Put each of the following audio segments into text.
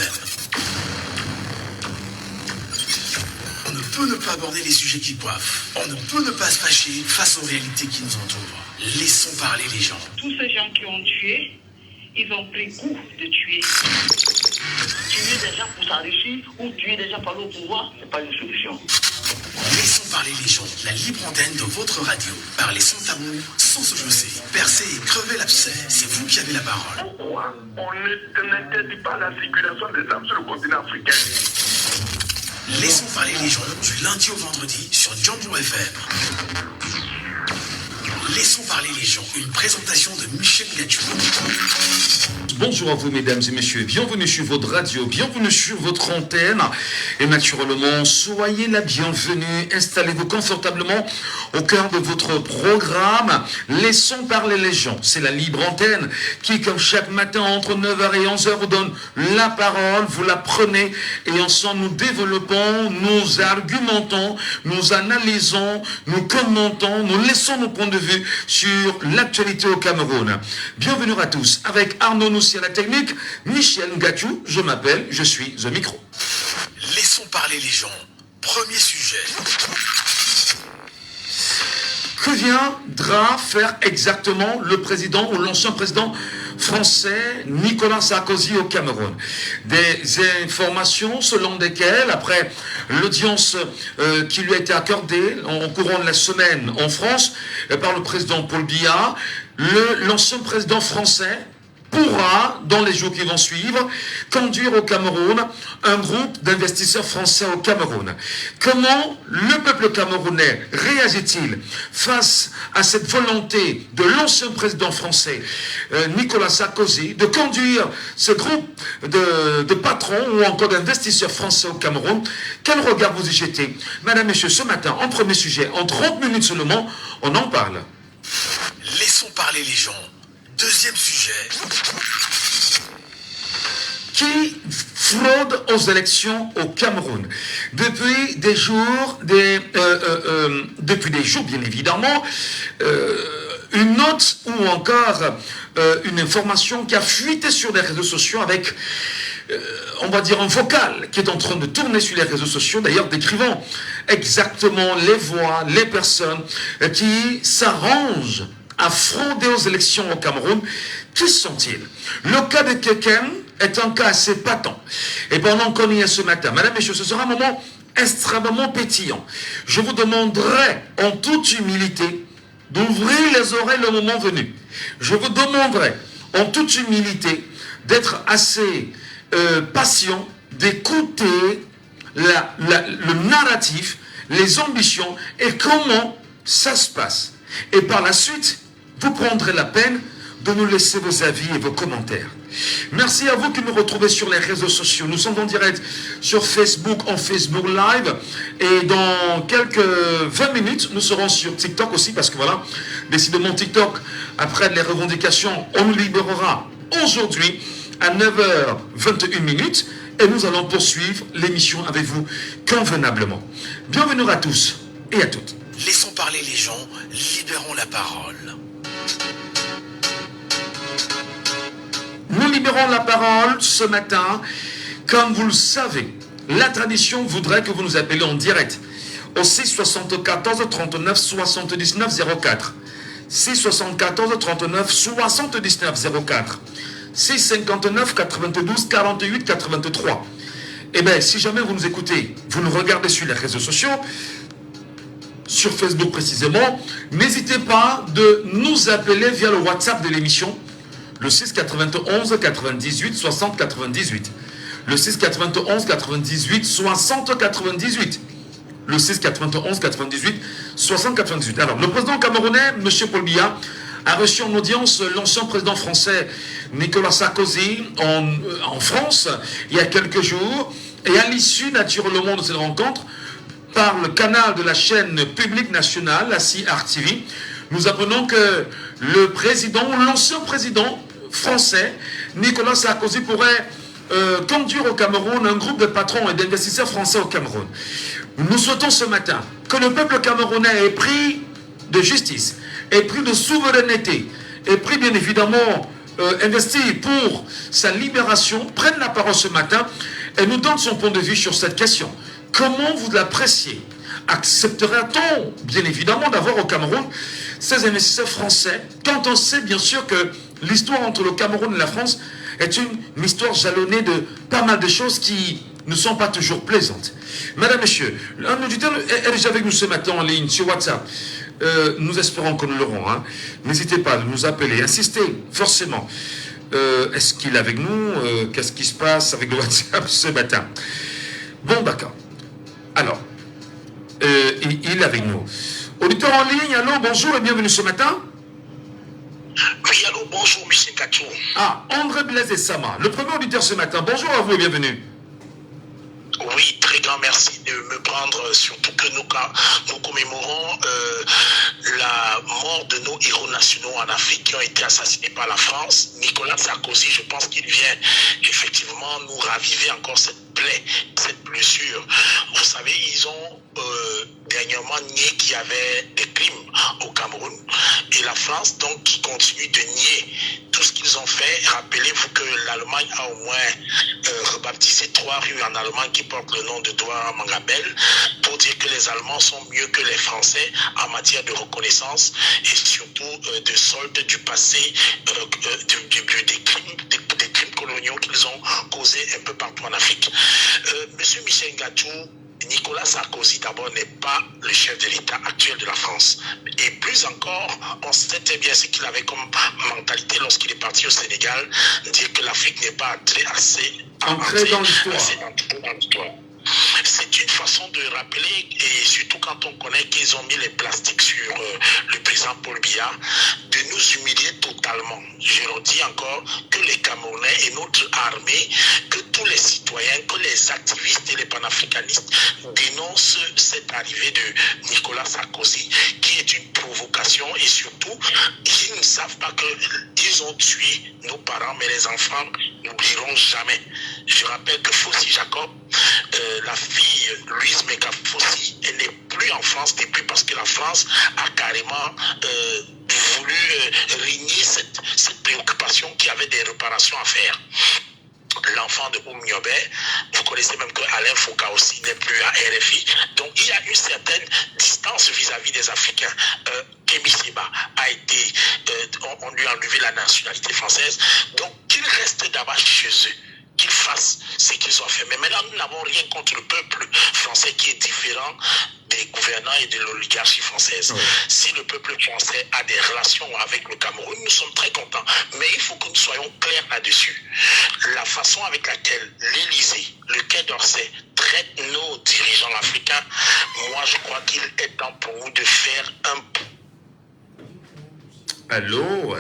FM. On ne peut ne pas aborder les sujets qui coiffent. On ne peut ne pas se fâcher face aux réalités qui nous entourent. Laissons parler les gens. Tous ces gens qui ont tué, ils ont pris goût de tuer. Tuer des gens pour s'enrichir ou tuer des gens pour aller au pouvoir, ce n'est pas une solution. Laissons parler les gens. La libre antenne de votre radio. Parlez sans tabou, sans se jausser. Percez et crevez l'abcès. C'est vous qui avez la parole. Pourquoi on n'interdit pas la circulation des armes sur le continent africain? Laissons parler les gens du lundi au vendredi sur Djambo FM. Laissons parler les gens. Une présentation de Michel Gachou. Bonjour à vous mesdames et messieurs, bienvenue sur votre radio, bienvenue sur votre antenne et naturellement soyez la bienvenue, installez-vous confortablement au cœur de votre programme. Laissons parler les gens, c'est la libre antenne qui comme chaque matin entre 9h et 11h vous donne la parole, vous la prenez et ensemble nous développons, nous argumentons, nous analysons, nous commentons, nous laissons nos points de vue sur l'actualité au Cameroun. Bienvenue à tous avec Arnaud Noussi à la technique, Michel Gachou, je m'appelle, je suis The Micro. Laissons parler les gens. Premier sujet. Que viendra faire exactement le président ou l'ancien président français Nicolas Sarkozy au Cameroun? Des informations selon lesquelles, après l'audience qui lui a été accordée en courant de la semaine en France par le président Paul Biya, l'ancien président français pourra, dans les jours qui vont suivre, conduire au Cameroun un groupe d'investisseurs français au Cameroun. Comment le peuple camerounais réagit-il face à cette volonté de l'ancien président français, Nicolas Sarkozy, de conduire ce groupe de patrons ou encore d'investisseurs français au Cameroun? Quel regard vous y jetez? Madame, Messieurs, ce matin, en premier sujet, en 30 minutes seulement, on en parle. Laissons parler les gens. Deuxième sujet. Qui fraude aux élections au Cameroun? Depuis des jours, bien évidemment, une note ou encore une information qui a fuité sur les réseaux sociaux avec, on va dire, un vocal qui est en train de tourner sur les réseaux sociaux, d'ailleurs décrivant exactement les voix, les personnes qui s'arrangent à frauder aux élections au Cameroun. Qui sont-ils? Le cas de quelqu'un est un cas assez patent. Et pendant qu'on y est ce matin, Madame et Messieurs, ce sera un moment extrêmement pétillant. Je vous demanderai en toute humilité d'ouvrir les oreilles le moment venu. Je vous demanderai en toute humilité d'être assez patient, d'écouter le narratif, les ambitions et comment ça se passe. Et par la suite, vous prendrez la peine de nous laisser vos avis et vos commentaires. Merci à vous qui nous retrouvez sur les réseaux sociaux. Nous sommes en direct sur Facebook, en Facebook Live. Et dans quelques 20 minutes, nous serons sur TikTok aussi. Parce que voilà, décidément TikTok, après les revendications, on nous libérera aujourd'hui à 9h21. Et nous allons poursuivre l'émission avec vous convenablement. Bienvenue à tous et à toutes. Laissons parler les gens, libérons la parole. Nous libérons la parole ce matin. Comme vous le savez, la tradition voudrait que vous nous appeliez en direct au 6 74 39 79 04. 6 74 39 79 04. 6 59 92 48 83. Eh bien, si jamais vous nous écoutez, vous nous regardez sur les réseaux sociaux, sur Facebook précisément, n'hésitez pas de nous appeler via le WhatsApp de l'émission, le 6 91 98 60 98. Le 6 91 98 60 98. Le 6 91 98 60 98. Alors, le président camerounais, M. Paul Biya, a reçu en audience l'ancien président français Nicolas Sarkozy en France il y a quelques jours. Et à l'issue, naturellement, de cette rencontre, par le canal de la chaîne publique nationale, la CRTV, nous apprenons que le président, l'ancien président français, Nicolas Sarkozy, pourrait conduire au Cameroun un groupe de patrons et d'investisseurs français au Cameroun. Nous souhaitons ce matin que le peuple camerounais ait pris de justice, ait pris de souveraineté, ait pris bien évidemment investi pour sa libération, prenne la parole ce matin et nous donne son point de vue sur cette question. Comment vous l'appréciez? Accepterait-on, bien évidemment, d'avoir au Cameroun ces investisseurs français, quand on sait bien sûr que l'histoire entre le Cameroun et la France est une histoire jalonnée de pas mal de choses qui ne sont pas toujours plaisantes. Madame, Monsieur, un auditeur est déjà avec nous ce matin en ligne sur WhatsApp. Nous espérons que nous l'aurons. Hein. N'hésitez pas à nous appeler, insistez forcément. Est-ce qu'il est avec nous? Qu'est-ce qui se passe avec le WhatsApp ce matin? Bon, d'accord. Alors, il est avec nous. Auditeur en ligne, allô, bonjour et bienvenue ce matin. Oui, allô, bonjour, M. Katou. Ah, André Blaise et Sama, le premier auditeur ce matin. Bonjour à vous et bienvenue. Oui, très grand merci de me prendre, surtout que nous commémorons la mort de nos héros nationaux en Afrique qui ont été assassinés par la France. Nicolas Sarkozy, je pense qu'il vient effectivement nous raviver encore cette plaie, cette blessure. Vous savez, ils ont dernièrement nié qu'il y avait des crimes au Cameroun et la France, donc, qui continue de nier tout ce qu'ils ont fait. Rappelez-vous que l'Allemagne a au moins rebaptisé 3 rues en Allemagne qui portent le nom de Douala Mangabel pour dire que les Allemands sont mieux que les Français en matière de reconnaissance et surtout de solde du passé des crimes coloniaux qu'ils ont causés un peu partout en Afrique. Monsieur Michel Ngatou, Nicolas Sarkozy d'abord n'est pas le chef de l'État actuel de la France. Et plus encore, on sait très bien ce qu'il avait comme mentalité lorsqu'il est parti au Sénégal, dire que l'Afrique n'est pas assez ancrée dans l'histoire. C'est une façon de rappeler, et surtout quand on connaît qu'ils ont mis les plastiques sur le président Paul Biya, de nous humilier totalement. Je leur dis encore que les Camerounais et notre armée, que tous les citoyens, que les activistes et les panafricanistes dénoncent cette arrivée de Nicolas Sarkozy, qui est une provocation, et surtout, ils ne savent pas qu'ils ont tué nos parents, mais les enfants n'oublieront jamais. Je rappelle que Fossi Jacob, la fille Louise Meka Fossi, elle n'est plus en France depuis parce que la France a carrément voulu régner cette préoccupation qu'il y avait des réparations à faire. L'enfant de Oumniobé, vous connaissez même que Alain Foucault aussi n'est plus à RFI. Donc il y a une certaine distance vis-à-vis des Africains. Kémy Séba a été, on lui a enlevé la nationalité française. Donc qu'il reste d'abord chez eux, qu'ils fassent ce qu'ils ont fait. Mais maintenant, nous n'avons rien contre le peuple français qui est différent des gouvernants et de l'oligarchie française. Oui. Si le peuple français a des relations avec le Cameroun, nous sommes très contents. Mais il faut que nous soyons clairs là-dessus. La façon avec laquelle l'Élysée, le Quai d'Orsay traite nos dirigeants africains, moi je crois qu'il est temps pour nous de faire un... Allô.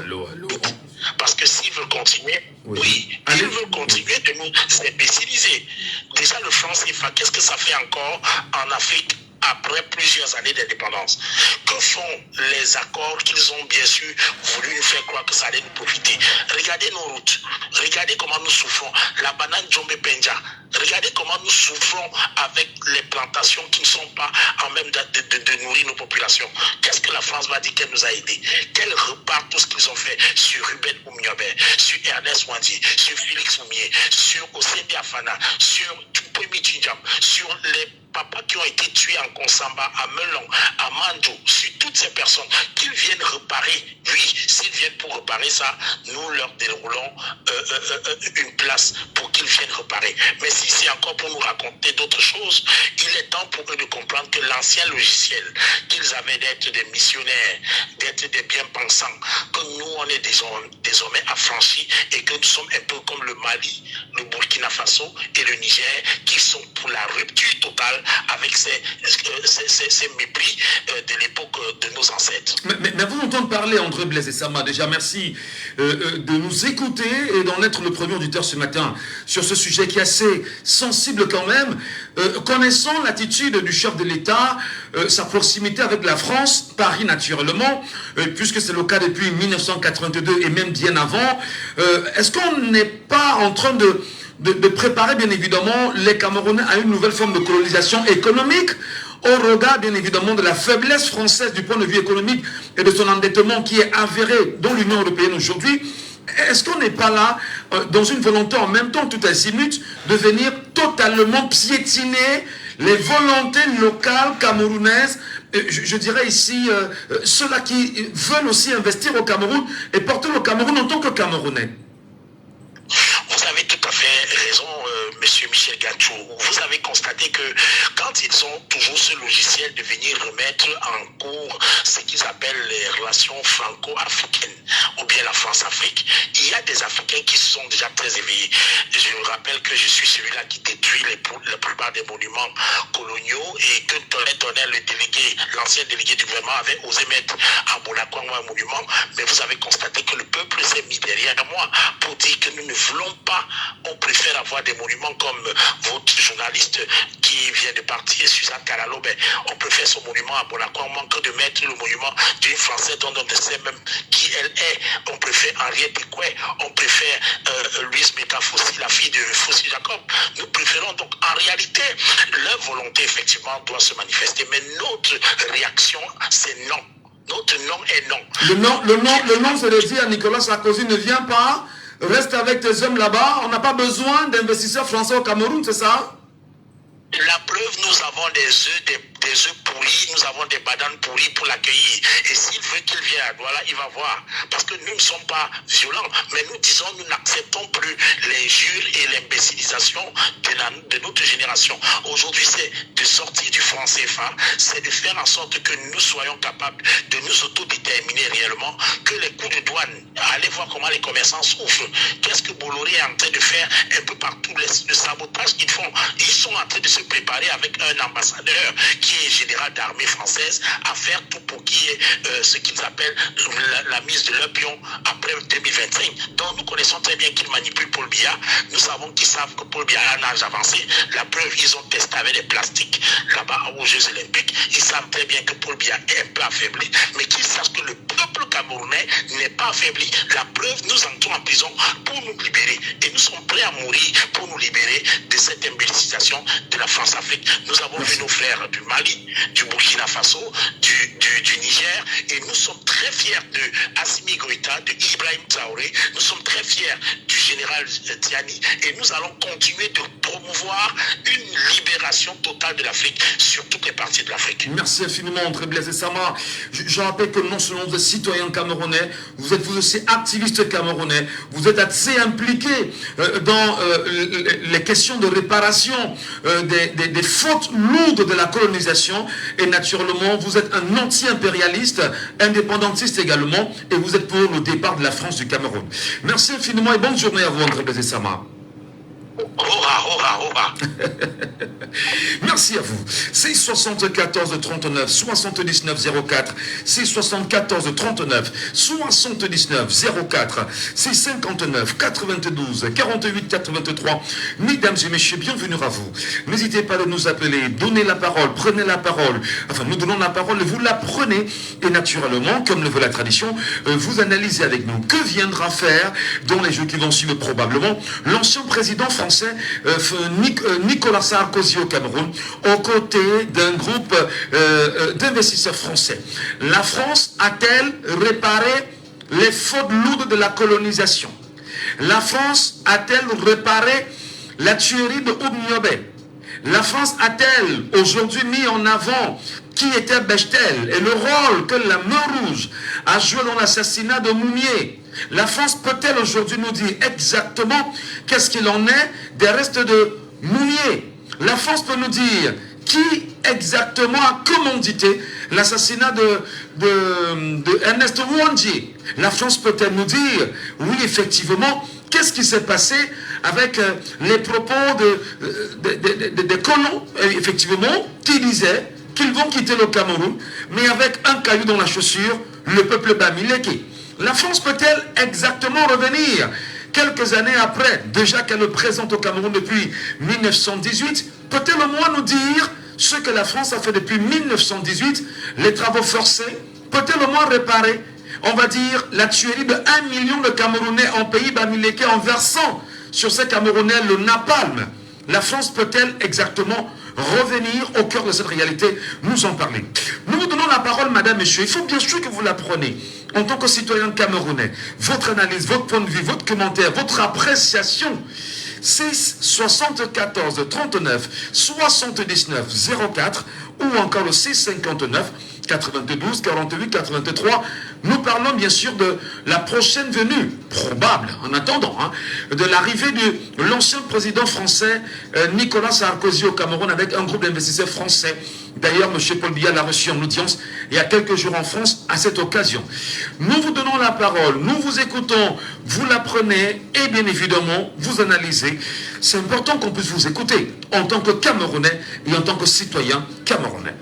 Parce que s'ils veulent continuer, ils veulent continuer de nous imbéciliser. Déjà, le franc CFA, qu'est-ce que ça fait encore en Afrique après plusieurs années d'indépendance? Que font les accords qu'ils ont bien sûr voulu nous faire croire que ça allait nous profiter? Regardez nos routes, regardez comment nous souffrons. La banane Djombe Penja, regardez comment nous souffrons avec les plantations qui ne sont pas en même de nourrir nos populations. Qu'est-ce que la France va dire qu'elle nous a aidés? Qu'elle repart tout ce qu'ils ont fait sur Ruben Oumniobé, sur Ernest Ouandi, sur Félix Oumier, sur Ossendi Afana, sur Tupomi Tindjam, sur les papas qui ont été tués en Konsamba, à Melon, à Mando, sur toutes ces personnes, qu'ils viennent réparer. Oui, s'ils viennent pour réparer ça, nous leur déroulons une place pour qu'ils viennent réparer. Mais si c'est encore pour nous raconter d'autres choses, il est temps pour eux de comprendre que l'ancien logiciel qu'ils avaient d'être des missionnaires, d'être des bien-pensants, que nous on est désormais affranchis et que nous sommes un peu comme le Mali, le Burkina Faso et le Niger qui sont pour la rupture totale avec ces mépris de l'époque de nos ancêtres. Mais vous entendez parler, André Blaise et Sama, déjà merci de nous écouter et d'en être le premier auditeur ce matin sur ce sujet qui est assez sensible quand même. Connaissant l'attitude du chef de l'État, sa proximité avec la France, Paris naturellement, puisque c'est le cas depuis 1982 et même bien avant, est-ce qu'on n'est pas en train de préparer bien évidemment les Camerounais à une nouvelle forme de colonisation économique au regard bien évidemment de la faiblesse française du point de vue économique et de son endettement qui est avéré dans l'Union européenne aujourd'hui? est-ce qu'on n'est pas là dans une volonté en même temps tout azimut de venir totalement piétiner les volontés locales camerounaises, je dirais ici, ceux-là qui veulent aussi investir au Cameroun et porter le Cameroun en tant que Camerounais? Vous avez tout à fait raison, monsieur Michel Gachou. Vous avez constaté que quand ils ont toujours ce logiciel de venir remettre en cours ce qu'ils appellent les relations franco-africaines ou bien la France-Afrique, il y a des Africains qui sont déjà très éveillés. Je rappelle que je suis celui-là qui détruit la plupart des monuments coloniaux et que le délégué, l'ancien délégué du gouvernement avait osé mettre à Bonakwangwa un monument, mais vous avez constaté que le peuple s'est mis derrière moi pour dire que nous ne voulons pas, on préfère avoir des monuments comme votre journaliste qui vient de partir, Suzanne Kalalo, on préfère ce monument à Bonakwangwa que de mettre le monument d'une Française dont on ne sait même qui elle est. On préfère Henriette Bekoué, on préfère Louise Metafossi, la fille de Fossi Jacob. Nous préférons donc, en réalité, leur volonté effectivement doit se manifester, mais notre réaction, c'est non. Notre non est non. Le nom, c'est de dire à Nicolas Sarkozy, ne viens pas, reste avec tes hommes là-bas, on n'a pas besoin d'investisseurs français au Cameroun, c'est ça? La preuve, nous avons des œufs pourris, nous avons des bananes pourries pour l'accueillir. Et s'il veut qu'il vienne, voilà, il va voir. Parce que nous ne sommes pas violents, mais nous disons, nous n'acceptons plus l'injure et l'imbécilisation de notre génération. Aujourd'hui, c'est de sortir du franc CFA, c'est de faire en sorte que nous soyons capables de nous autodéterminer réellement, que les coûts de douane, allez voir comment les commerçants souffrent. Qu'est-ce que Bolloré est en train de faire un peu partout, le sabotage qu'ils font. Ils sont en train de se préparer avec un ambassadeur qui est général d'armée française à faire tout pour qu'il y ait ce qu'ils appellent la mise de leur pion après 2025. Donc nous connaissons très bien qu'ils manipulent Paul Biya. Nous savons qu'ils savent que Paul Biya a un âge avancé. La preuve, ils ont testé avec des plastiques là-bas aux Jeux Olympiques. Ils savent très bien que Paul Biya est un peu affaibli, mais qu'ils sachent que le peuple camerounais n'est pas affaibli. La preuve, nous entrons en prison pour nous libérer. Et nous sommes prêts à mourir pour nous libérer de cette imbécilisation de la France-Afrique. Nous avons vu nos frères du Mali, du Burkina Faso, du Niger, et nous sommes très fiers de Assimi Goïta, de Ibrahim Traoré, nous sommes très fiers du général Tiani, et nous allons continuer de promouvoir une libération totale de l'Afrique sur toutes les parties de l'Afrique. Merci infiniment, André Blaise Sama. Je rappelle que non seulement vous êtes citoyen camerounais, vous êtes vous aussi activiste camerounais, vous êtes assez impliqué dans les questions de réparation des fautes lourdes de la colonisation, et naturellement vous êtes un anti-impérialiste, indépendantiste également, et vous êtes pour le départ de la France du Cameroun. Merci infiniment et bonne journée à vous, André Blaise Sama. Merci à vous. C'est 74 39 79 04. C'est 74 39 79 04. C'est 59 92 48 83. Mesdames et messieurs, bienvenue à vous. N'hésitez pas à nous appeler, donnez la parole, prenez la parole. Enfin, nous donnons la parole et vous la prenez. Et naturellement, comme le veut la tradition, vous analysez avec nous que viendra faire dans les jours qui vont suivre probablement l'ancien président français Nicolas Sarkozy au Cameroun, aux côtés d'un groupe d'investisseurs français. La France a-t-elle réparé les fautes lourdes de la colonisation? La France a-t-elle réparé la tuerie de Oudniobé? La France a-t-elle aujourd'hui mis en avant qui était Bechtel et le rôle que la Mer Rouge a joué dans l'assassinat de Moumié? La France peut-elle aujourd'hui nous dire exactement qu'est-ce qu'il en est des restes de Moumié? La France peut nous dire qui exactement a commandité l'assassinat de Ernest Ouandji? La France peut-elle nous dire, oui effectivement, qu'est-ce qui s'est passé avec les propos des colons, effectivement, qui disaient qu'ils vont quitter le Cameroun, mais avec un caillou dans la chaussure, le peuple bamileke? La France peut-elle exactement revenir quelques années après, déjà qu'elle le présente au Cameroun depuis 1918, peut-elle au moins nous dire ce que la France a fait depuis 1918, les travaux forcés? Peut-elle au moins réparer, on va dire, la tuerie de 1 million de Camerounais en pays bamileke en versant sur ces Camerounais le napalm? La France peut-elle exactement revenir au cœur de cette réalité, nous en parler? Nous vous donnons la parole, madame, monsieur. Il faut bien sûr que vous la preniez. en tant que citoyen camerounais, votre analyse, votre point de vue, votre commentaire, votre appréciation. 6 74 39 79 04 ou encore le 6 59 92 48 83. Nous parlons bien sûr de la prochaine venue, probable en attendant, de l'arrivée de l'ancien président français Nicolas Sarkozy au Cameroun avec un groupe d'investisseurs français. D'ailleurs, M. Paul Biya l'a reçu en audience il y a quelques jours en France à cette occasion. Nous vous donnons la parole, nous vous écoutons, vous l'apprenez et bien évidemment, vous analysez. C'est important qu'on puisse vous écouter en tant que Camerounais et en tant que citoyen camerounais.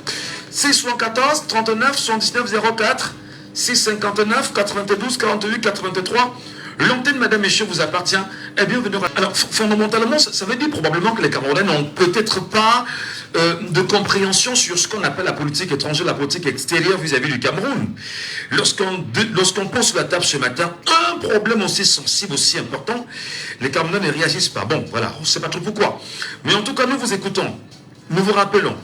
614 39 79 04 659 92 48 83. L'antenne, madame, messieurs, vous appartient. Et bienvenue. Alors, fondamentalement, ça veut dire probablement que les Camerounais n'ont peut-être pas de compréhension sur ce qu'on appelle la politique étrangère, la politique extérieure vis-à-vis du Cameroun. Lorsqu'on pose sur la table ce matin un problème aussi sensible, aussi important, les Camerounais ne réagissent pas. Bon, voilà, on ne sait pas trop pourquoi. Mais en tout cas, nous vous écoutons, nous vous rappelons.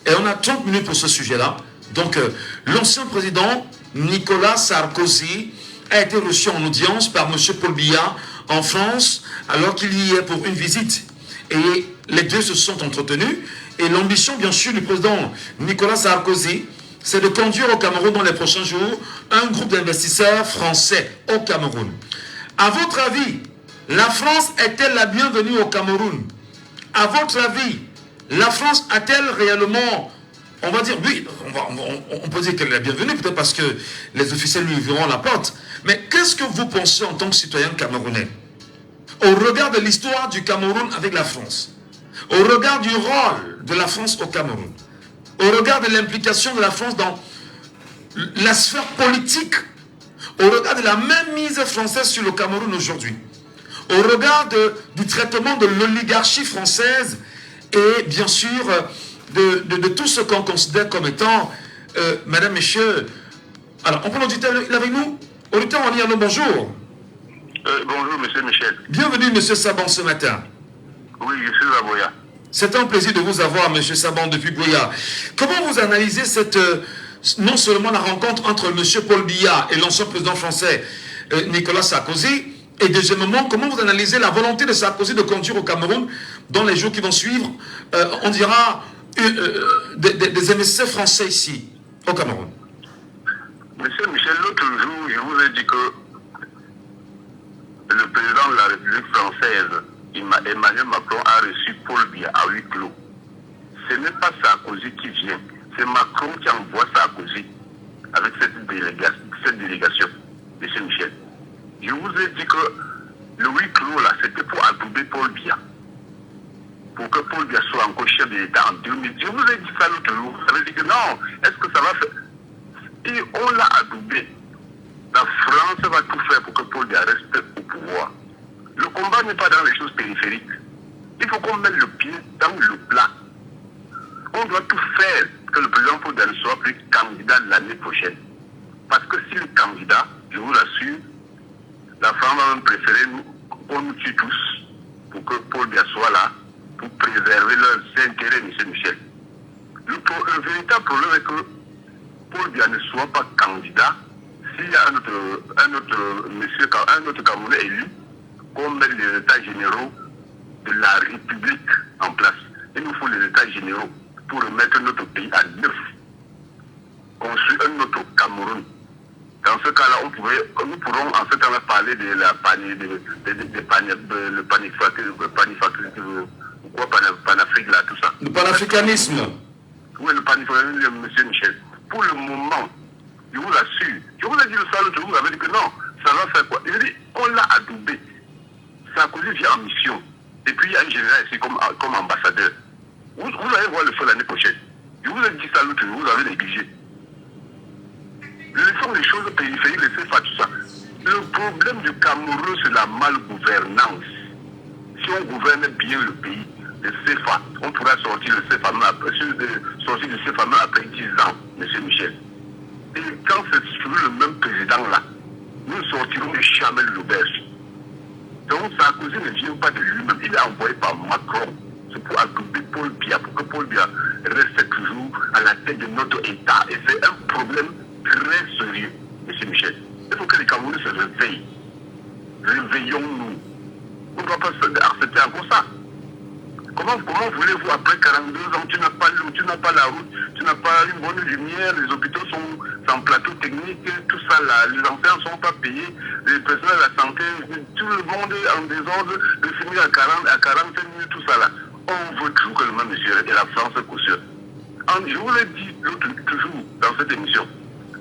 Et on a 30 minutes pour ce sujet-là. Donc, l'ancien président Nicolas Sarkozy a été reçu en audience par M. Paul Biya en France, alors qu'il y est pour une visite. Et les deux se sont entretenus. Et l'ambition, bien sûr, du président Nicolas Sarkozy, c'est de conduire au Cameroun dans les prochains jours un groupe d'investisseurs français au Cameroun. À votre avis, la France est-elle la bienvenue au Cameroun? À votre avis, la France a-t-elle réellement, on va dire, oui, on peut dire qu'elle est la bienvenue, peut-être parce que les officiels lui ouvriront la porte. Mais qu'est-ce que vous pensez en tant que citoyen camerounais, au regard de l'histoire du Cameroun avec la France, au regard du rôle de la France au Cameroun, au regard de l'implication de la France dans la sphère politique, au regard de la même mise française sur le Cameroun aujourd'hui, au regard du traitement de l'oligarchie française et bien sûr de tout ce qu'on considère comme étant, madame, messieurs, alors on peut l'auditeur avec nous? Auditeur, on dit allô, bonjour. Bonjour, monsieur Michel. Bienvenue, monsieur Saban, ce matin. Oui, je suis à Boya. C'est un plaisir de vous avoir, monsieur Saban, depuis Boya. Comment vous analysez cette, non seulement la rencontre entre monsieur Paul Biya et l'ancien président français Nicolas Sarkozy, et deuxièmement, comment vous analysez la volonté de Sarkozy de conduire au Cameroun dans les jours qui vont suivre, on dira, des investisseurs français ici, au Cameroun? Monsieur Michel, l'autre jour, je vous ai dit que le président de la République française, Emmanuel Macron, a reçu Paul Biya à huis clos. Ce n'est pas Sarkozy qui vient, c'est Macron qui envoie Sarkozy avec cette délégation, monsieur Michel. Je vous ai dit que le huis clos là, c'était pour adouber Paul Biya. Pour que Paul Biya soit encore chef de l'État en 2010. Je vous ai dit ça l'autre jour. Vous avez dit que non, est-ce que ça va faire? Et on l'a adoubé. La France va tout faire pour que Paul Biya reste au pouvoir. Le combat n'est pas dans les choses périphériques. Il faut qu'on mette le pied dans le plat. On doit tout faire que le président Paul Biya ne soit plus candidat l'année prochaine. Parce que s'il est candidat, je vous l'assure, la France va même préférer qu'on nous tue tous pour que Paul Biya soit là, pour préserver leurs intérêts, M. Michel. Le véritable problème est que Paul Biya ne soit pas candidat. S'il y a un autre Camerounais élu, qu'on mette les états généraux de la République en place. Il nous faut les états généraux pour remettre notre pays à neuf. Construire un autre Cameroun. Dans ce cas-là, nous pourrons en fait parler de la panafrique là, tout ça. Le panafricanisme. Oui, le panafricanisme, monsieur Michel. Pour le moment, je vous l'assure, je vous ai dit le soir, vous avez dit que non, ça va faire quoi? Il dit, on l'a adoubé. Sarkozy vient en mission. Et puis il y a un général ici comme ambassadeur. Vous allez voir le feu l'année prochaine. Je vous ai dit ça l'autre jour, vous avez négligé. Laissons les choses périphériques, laissez faire tout ça. Le problème du Cameroun, c'est la malgouvernance. Si on gouverne bien le pays, le CFA, on pourra sortir le CFA après 10 ans, M. Michel. Et quand c'est sur le même président-là, nous sortirons jamais de l'auberge. Donc Sarkozy ne vient pas de lui-même, il est envoyé par Macron. C'est pour adouber Paul Biya, pour que Paul Biya reste toujours à la tête de notre État. Et c'est un problème très sérieux, M. Michel. réveille. Réveillons-nous. On ne doit pas accepter encore ça. Comment voulez-vous, après 42 ans, tu n'as pas l'eau, tu n'as pas la route, tu n'as pas une bonne lumière, les hôpitaux sont sans plateau technique, tout ça là, les enfants ne sont pas payés, les personnels de la santé, tout le monde est en désordre, de finir à 45 minutes, tout ça là. On veut toujours que le même monsieur et la France cautionne. Je vous l'ai dit toujours dans cette émission,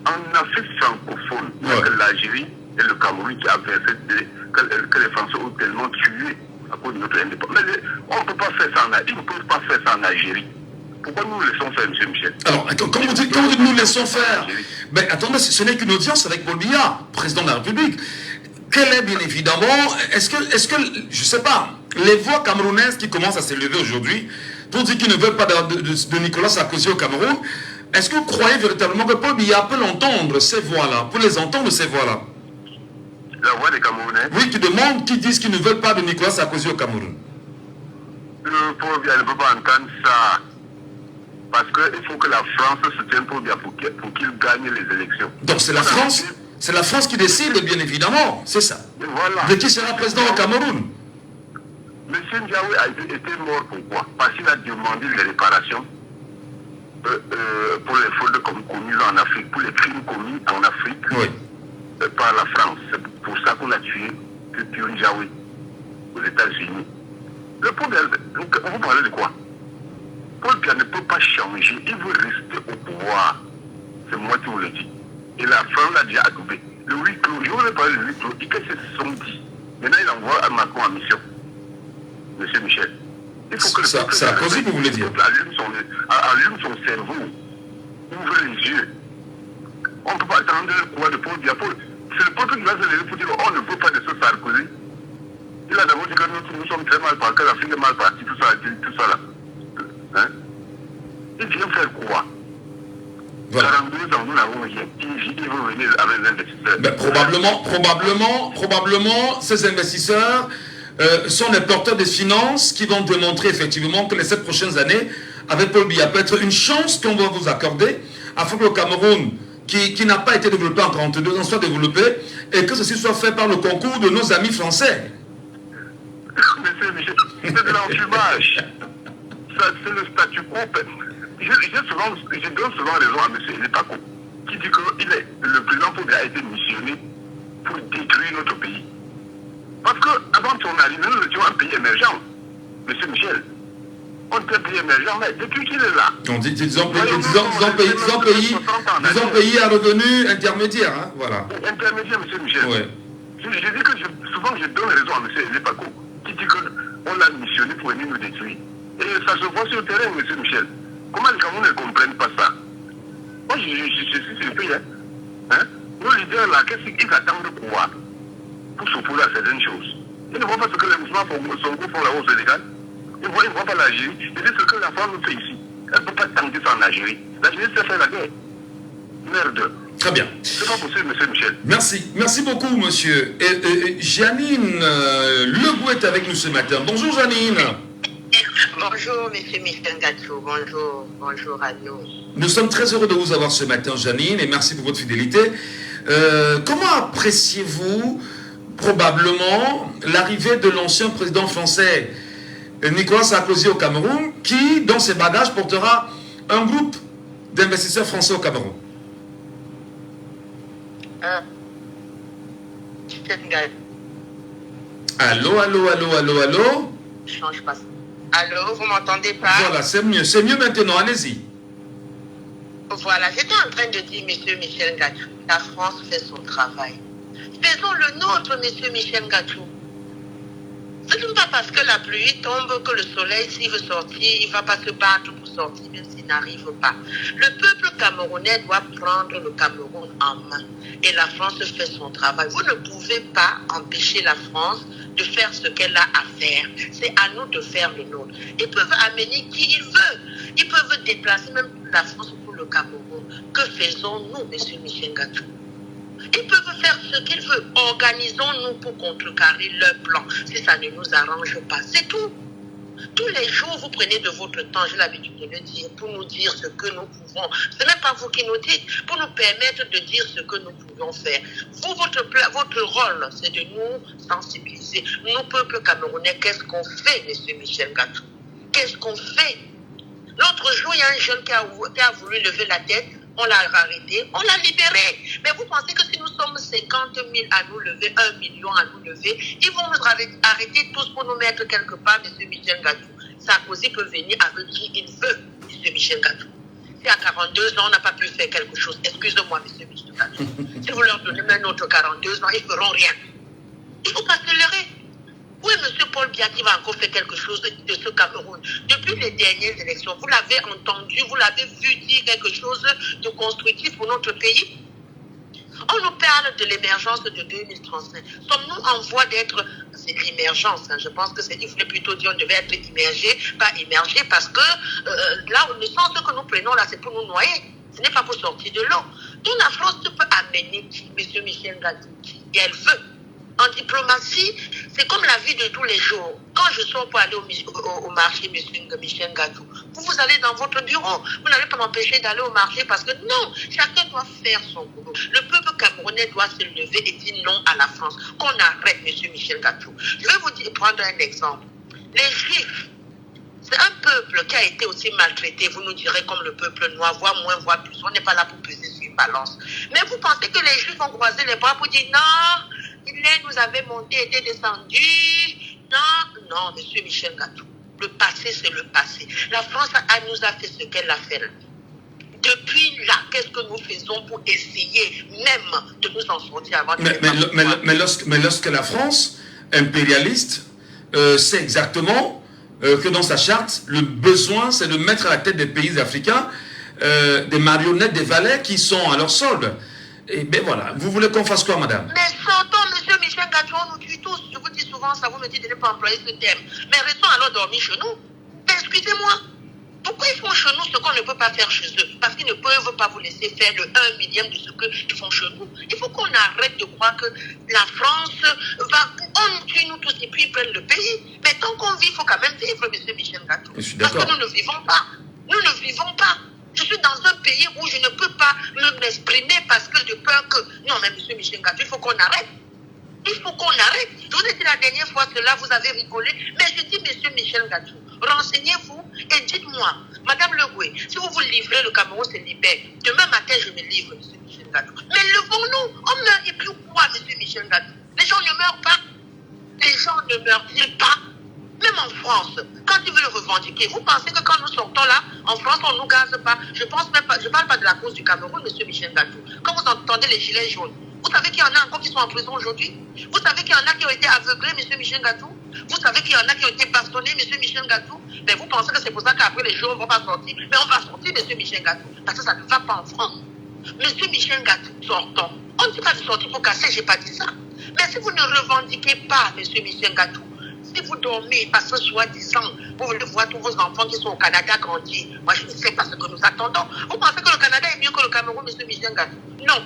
en Afrique francophone, que l'Algérie et le Cameroun qui a versé que les Français ont tellement tué à cause de notre indépendance. Mais on ne peut pas faire ça ils ne peuvent pas faire ça en Algérie. Pourquoi nous laissons faire, M. Michel? Alors, quand vous dites nous laissons faire, ben, attendez, ce n'est qu'une audience avec Paul Biya, président de la République. Quel est bien évidemment, est-ce que, je ne sais pas, les voix camerounaises qui commencent à s'élever aujourd'hui, pour dire qu'ils ne veulent pas de Nicolas Sarkozy au Cameroun, est-ce que vous croyez véritablement que Paul Biya peut l'entendre, ces voix-là, pour les entendre, ces voix-là? La voix des Camerounais? Oui, qui disent qu'ils ne veulent pas de Nicolas Sarkozy au Cameroun. Paul Biya ne peut pas entendre ça. Parce qu'il faut que la France soutienne Paul Biya pour qu'il gagne les élections. Donc c'est la France qui décide, bien évidemment, c'est ça. Voilà. De qui sera président au Cameroun? Monsieur Ndiaye a été mort pourquoi? Parce qu'il a demandé les réparations pour les fautes commises en Afrique, pour les crimes commis en Afrique. Oui. Par la France. C'est pour ça qu'on a tué Ndiaye aux États-Unis. Le problème, vous parlez de quoi? Paul Biya ne peut pas changer, il veut rester au pouvoir. C'est moi qui vous le dis. Et la France l'a déjà adoubé. Le huis clos, je vous ai parlé du huis clos, il fait ses 70. Maintenant, il envoie Macron en mission. Monsieur Michel. Il faut que le peuple c'est à cause que vous voulez dire. Allume son cerveau, ouvre les yeux. On ne peut pas attendre quoi de Paul Biya. C'est le peuple qui va se lever pour dire on ne veut pas de ce Sarkozy. Il a d'abord dit que nous sommes très mal partis, que l'Afrique est mal partie, tout ça là. Hein? Il vient faire quoi? Voilà. 42 ans, nous n'avons rien. Il veut venir avec les investisseurs. Ben, probablement, ces investisseurs sont les porteurs des finances qui vont démontrer effectivement que les 7 prochaines années, avec Paul Biya, peut être une chance qu'on va vous accorder afin que le Cameroun, qui n'a pas été développé en 32 ans, soit développé et que ceci soit fait par le concours de nos amis français. Monsieur Michel, c'est de l'enfumage. C'est le statu quo. Je donne souvent raison à M. Elie-Pako, qui dit que le président Paul Biya a été missionné pour détruire notre pays. Parce qu'avant son arrivée, nous étions un pays émergent, M. Michel. On était un pays émergent, mais depuis qu'il est là. On dit, disons pays à revenu intermédiaire, hein, voilà. Intermédiaire, M. Michel. Ouais. Je dis que souvent je donne raison à M. Elie-Pako, qui dit qu'on l'a missionné pour venir nous détruire. Et ça se voit sur le terrain, M. Michel. Comment les Camerounais ne comprennent pas ça? Moi, je suis surpris. Hein? Nos leaders là, qu'est-ce qu'ils attendent quoi pour s'opposer à certaines choses? Ils ne voient pas ce que les mouvements font là-haut au Sénégal. Ils ne voient pas l'Algérie. Ils disent ce que la France nous fait ici. Elle ne peut pas tenter ça en Algérie. L'Algérie sait faire la guerre. Merde. Très bien. C'est pas possible, M. Michel. Merci beaucoup, monsieur. Et Janine Lebou est avec nous ce matin. Bonjour, Janine. Bonjour, M. Michel Ngatsou. Bonjour à nous. Nous sommes très heureux de vous avoir ce matin, Janine, et merci pour votre fidélité. Comment appréciez-vous probablement l'arrivée de l'ancien président français Nicolas Sarkozy au Cameroun, qui, dans ses bagages, portera un groupe d'investisseurs français au Cameroun? Allô? Change pas. Allô, vous m'entendez pas? Voilà, c'est mieux maintenant, allez-y. Voilà, j'étais en train de dire, M. Michel Ngatsou, la France fait son travail. Faisons le nôtre, M. Michel Ngatsou. Ce n'est pas parce que la pluie tombe que le soleil, s'il veut sortir, il ne va pas se battre pour sortir, même s'il n'arrive pas. Le peuple camerounais doit prendre le Cameroun en main. Et la France fait son travail. Vous ne pouvez pas empêcher la France de faire ce qu'elle a à faire. C'est à nous de faire le nôtre. Ils peuvent amener qui ils veulent. Ils peuvent déplacer même la France pour le Cameroun. Que faisons-nous, M. Michel Ngatsou? Ils peuvent faire ce qu'ils veulent. Organisons-nous pour contrecarrer leur plan. Si ça ne nous arrange pas, c'est tout. Tous les jours, vous prenez de votre temps, j'ai l'habitude de le dire, pour nous dire ce que nous pouvons. Ce n'est pas vous qui nous dites, pour nous permettre de dire ce que nous pouvons faire. Vous, votre rôle, c'est de nous sensibiliser. Nous, peuple camerounais, qu'est-ce qu'on fait, M. Michel Gatou? Qu'est-ce qu'on fait? L'autre jour, il y a un jeune qui a voulu lever la tête. On l'a arrêté, on l'a libéré. Mais vous pensez que si nous sommes 50 000 à nous lever, 1 million à nous lever, ils vont nous arrêter tous pour nous mettre quelque part, M. Michel Gatou. Sarkozy peut venir avec qui il veut, M. Michel Gatou. Si à 42 ans, on n'a pas pu faire quelque chose, excusez-moi, M. Michel Gatou. Si vous leur donnez même notre 42 ans, ils ne feront rien. Il faut pas se leurrer. Oui, M. Paul Biya qui va encore faire quelque chose de ce Cameroun. Depuis les dernières élections, vous l'avez entendu, vous l'avez vu dire quelque chose de constructif pour notre pays. On nous parle de l'émergence de 2035. Sommes-nous en voie d'être... C'est l'émergence, hein. Je pense que il faudrait plutôt dire on devait être immergé, pas immergé, parce que là, le sens que nous prenons là, c'est pour nous noyer. Ce n'est pas pour sortir de l'eau. Donc la France peut amener M. Michel Gatou, et elle veut. En diplomatie, c'est comme la vie de tous les jours. Quand je sors pour aller au marché, M. Michel Gatou, vous allez dans votre bureau. Vous n'allez pas m'empêcher d'aller au marché parce que non, chacun doit faire son boulot. Le peuple camerounais doit se lever et dire non à la France. Qu'on arrête M. Michel Gatou. Je vais vous prendre un exemple. Les Juifs, c'est un peuple qui a été aussi maltraité, vous nous direz, comme le peuple noir, voire moins, voire plus. On n'est pas là pour peser sur une balance. Mais vous pensez que les Juifs ont croisé les bras pour dire non, il nous avait monté, était descendu. Non, M. Michel Gatou. Le passé, c'est le passé. La France nous a fait ce qu'elle a fait. Depuis là, qu'est-ce que nous faisons pour essayer même de nous en sortir avant de... Mais lorsque la France, impérialiste, sait exactement que dans sa charte, le besoin, c'est de mettre à la tête des pays africains des marionnettes, des valets qui sont à leur solde. Et bien voilà, vous voulez qu'on fasse quoi, madame? Mais sortons, M. Michel Gatou, on nous tue tous. Je vous dis souvent ça, vous me dites de ne pas employer ce terme. Mais restons alors dormir chez nous. Mais excusez-moi, pourquoi ils font chez nous ce qu'on ne peut pas faire chez eux? Parce qu'ils ne peuvent pas vous laisser faire le 1 millième de ce qu'ils font chez nous. Il faut qu'on arrête de croire que la France va... On tue nous tous et puis ils prennent le pays. Mais tant qu'on vit, il faut quand même vivre, M. Michel Gatou. Parce que nous ne vivons pas. Nous ne vivons pas. Je suis dans un pays où je ne peux pas m'exprimer parce que de peur que... Non, mais M. Michel Gatou, il faut qu'on arrête. Il faut qu'on arrête. Je vous ai dit la dernière fois cela, vous avez rigolé. Mais je dis, M. Michel Gatou, renseignez-vous et dites-moi, Madame Le Goué, si vous vous livrez, le Cameroun se libère. Demain matin, je me livre, M. Michel Gatou. Mais levons-nous. On meurt et puis quoi, M. Michel Gatou? Les gens ne meurent pas. Les gens ne meurent-ils pas? Même en France, quand ils veulent revendiquer, vous pensez que quand nous sortons là, en France, on ne nous gaze pas? Je pense même pas, je ne parle pas de la cause du Cameroun, M. Michel Gatou. Quand vous entendez les gilets jaunes, vous savez qu'il y en a encore qui sont en prison aujourd'hui? Vous savez qu'il y en a qui ont été aveuglés, M. Michel Gatou? Vous savez qu'il y en a qui ont été bastonnés, M. Michel Gatou? Mais vous pensez que c'est pour ça qu'après les jours, on ne va pas sortir? Mais on va sortir, M. Michel Gatou, parce que ça ne va pas en France. M. Michel Gatou, sortons. On ne dit pas de sortir pour casser, je n'ai pas dit ça. Mais si vous ne revendiquez pas, M. Michel Gatou, si vous dormez parce que soi-disant, vous voulez voir tous vos enfants qui sont au Canada grandir, moi je ne sais pas ce que nous attendons. Vous pensez que le Canada est mieux que le Cameroun, M. Michel Gatou? Non.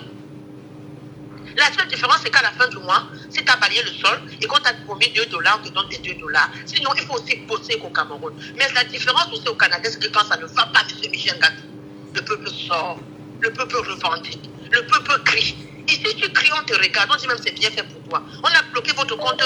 La seule différence, c'est qu'à la fin du mois, si tu as balayé le sol et qu'on t'a promis $2, on te donne tes $2. Sinon, il faut aussi bosser qu'au Cameroun. Mais la différence aussi au Canada, c'est que quand ça ne va pas, M. Michel Gatou, le peuple sort, le peuple revendique, le peuple crie. Ici, tu cries, on te regarde, on dit même c'est bien fait pour toi. On a bloqué votre compte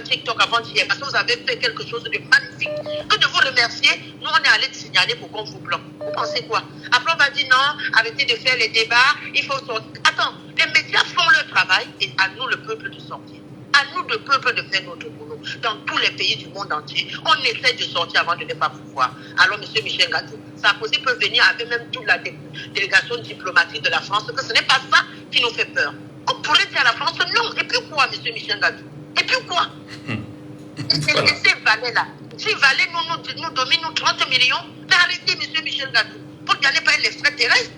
TikTok avant-hier parce que vous avez fait quelque chose de magnifique. Que de vous remercier, nous on est allé te signaler pour qu'on vous bloque. Vous pensez quoi? Après on va dire non, arrêtez de faire les débats, il faut sortir. Attends, les médias font leur travail et à nous le peuple de sortir. À nous le peuple de faire notre boulot. Dans tous les pays du monde entier, on essaie de sortir avant de ne pas pouvoir. Alors M. Michel Gatou, Sarkozy peut venir avec même toute la délégation diplomatique de la France, que ce n'est pas ça qui nous fait peur. On pourrait dire à la France non. Et puis quoi, M. Michel Gatou? Et puis quoi? Et ces valets-là, ces valets nous dominent, nous 30 millions, mais arrêtez M. Michel Gatou. Pour gagner pas un extraterrestre.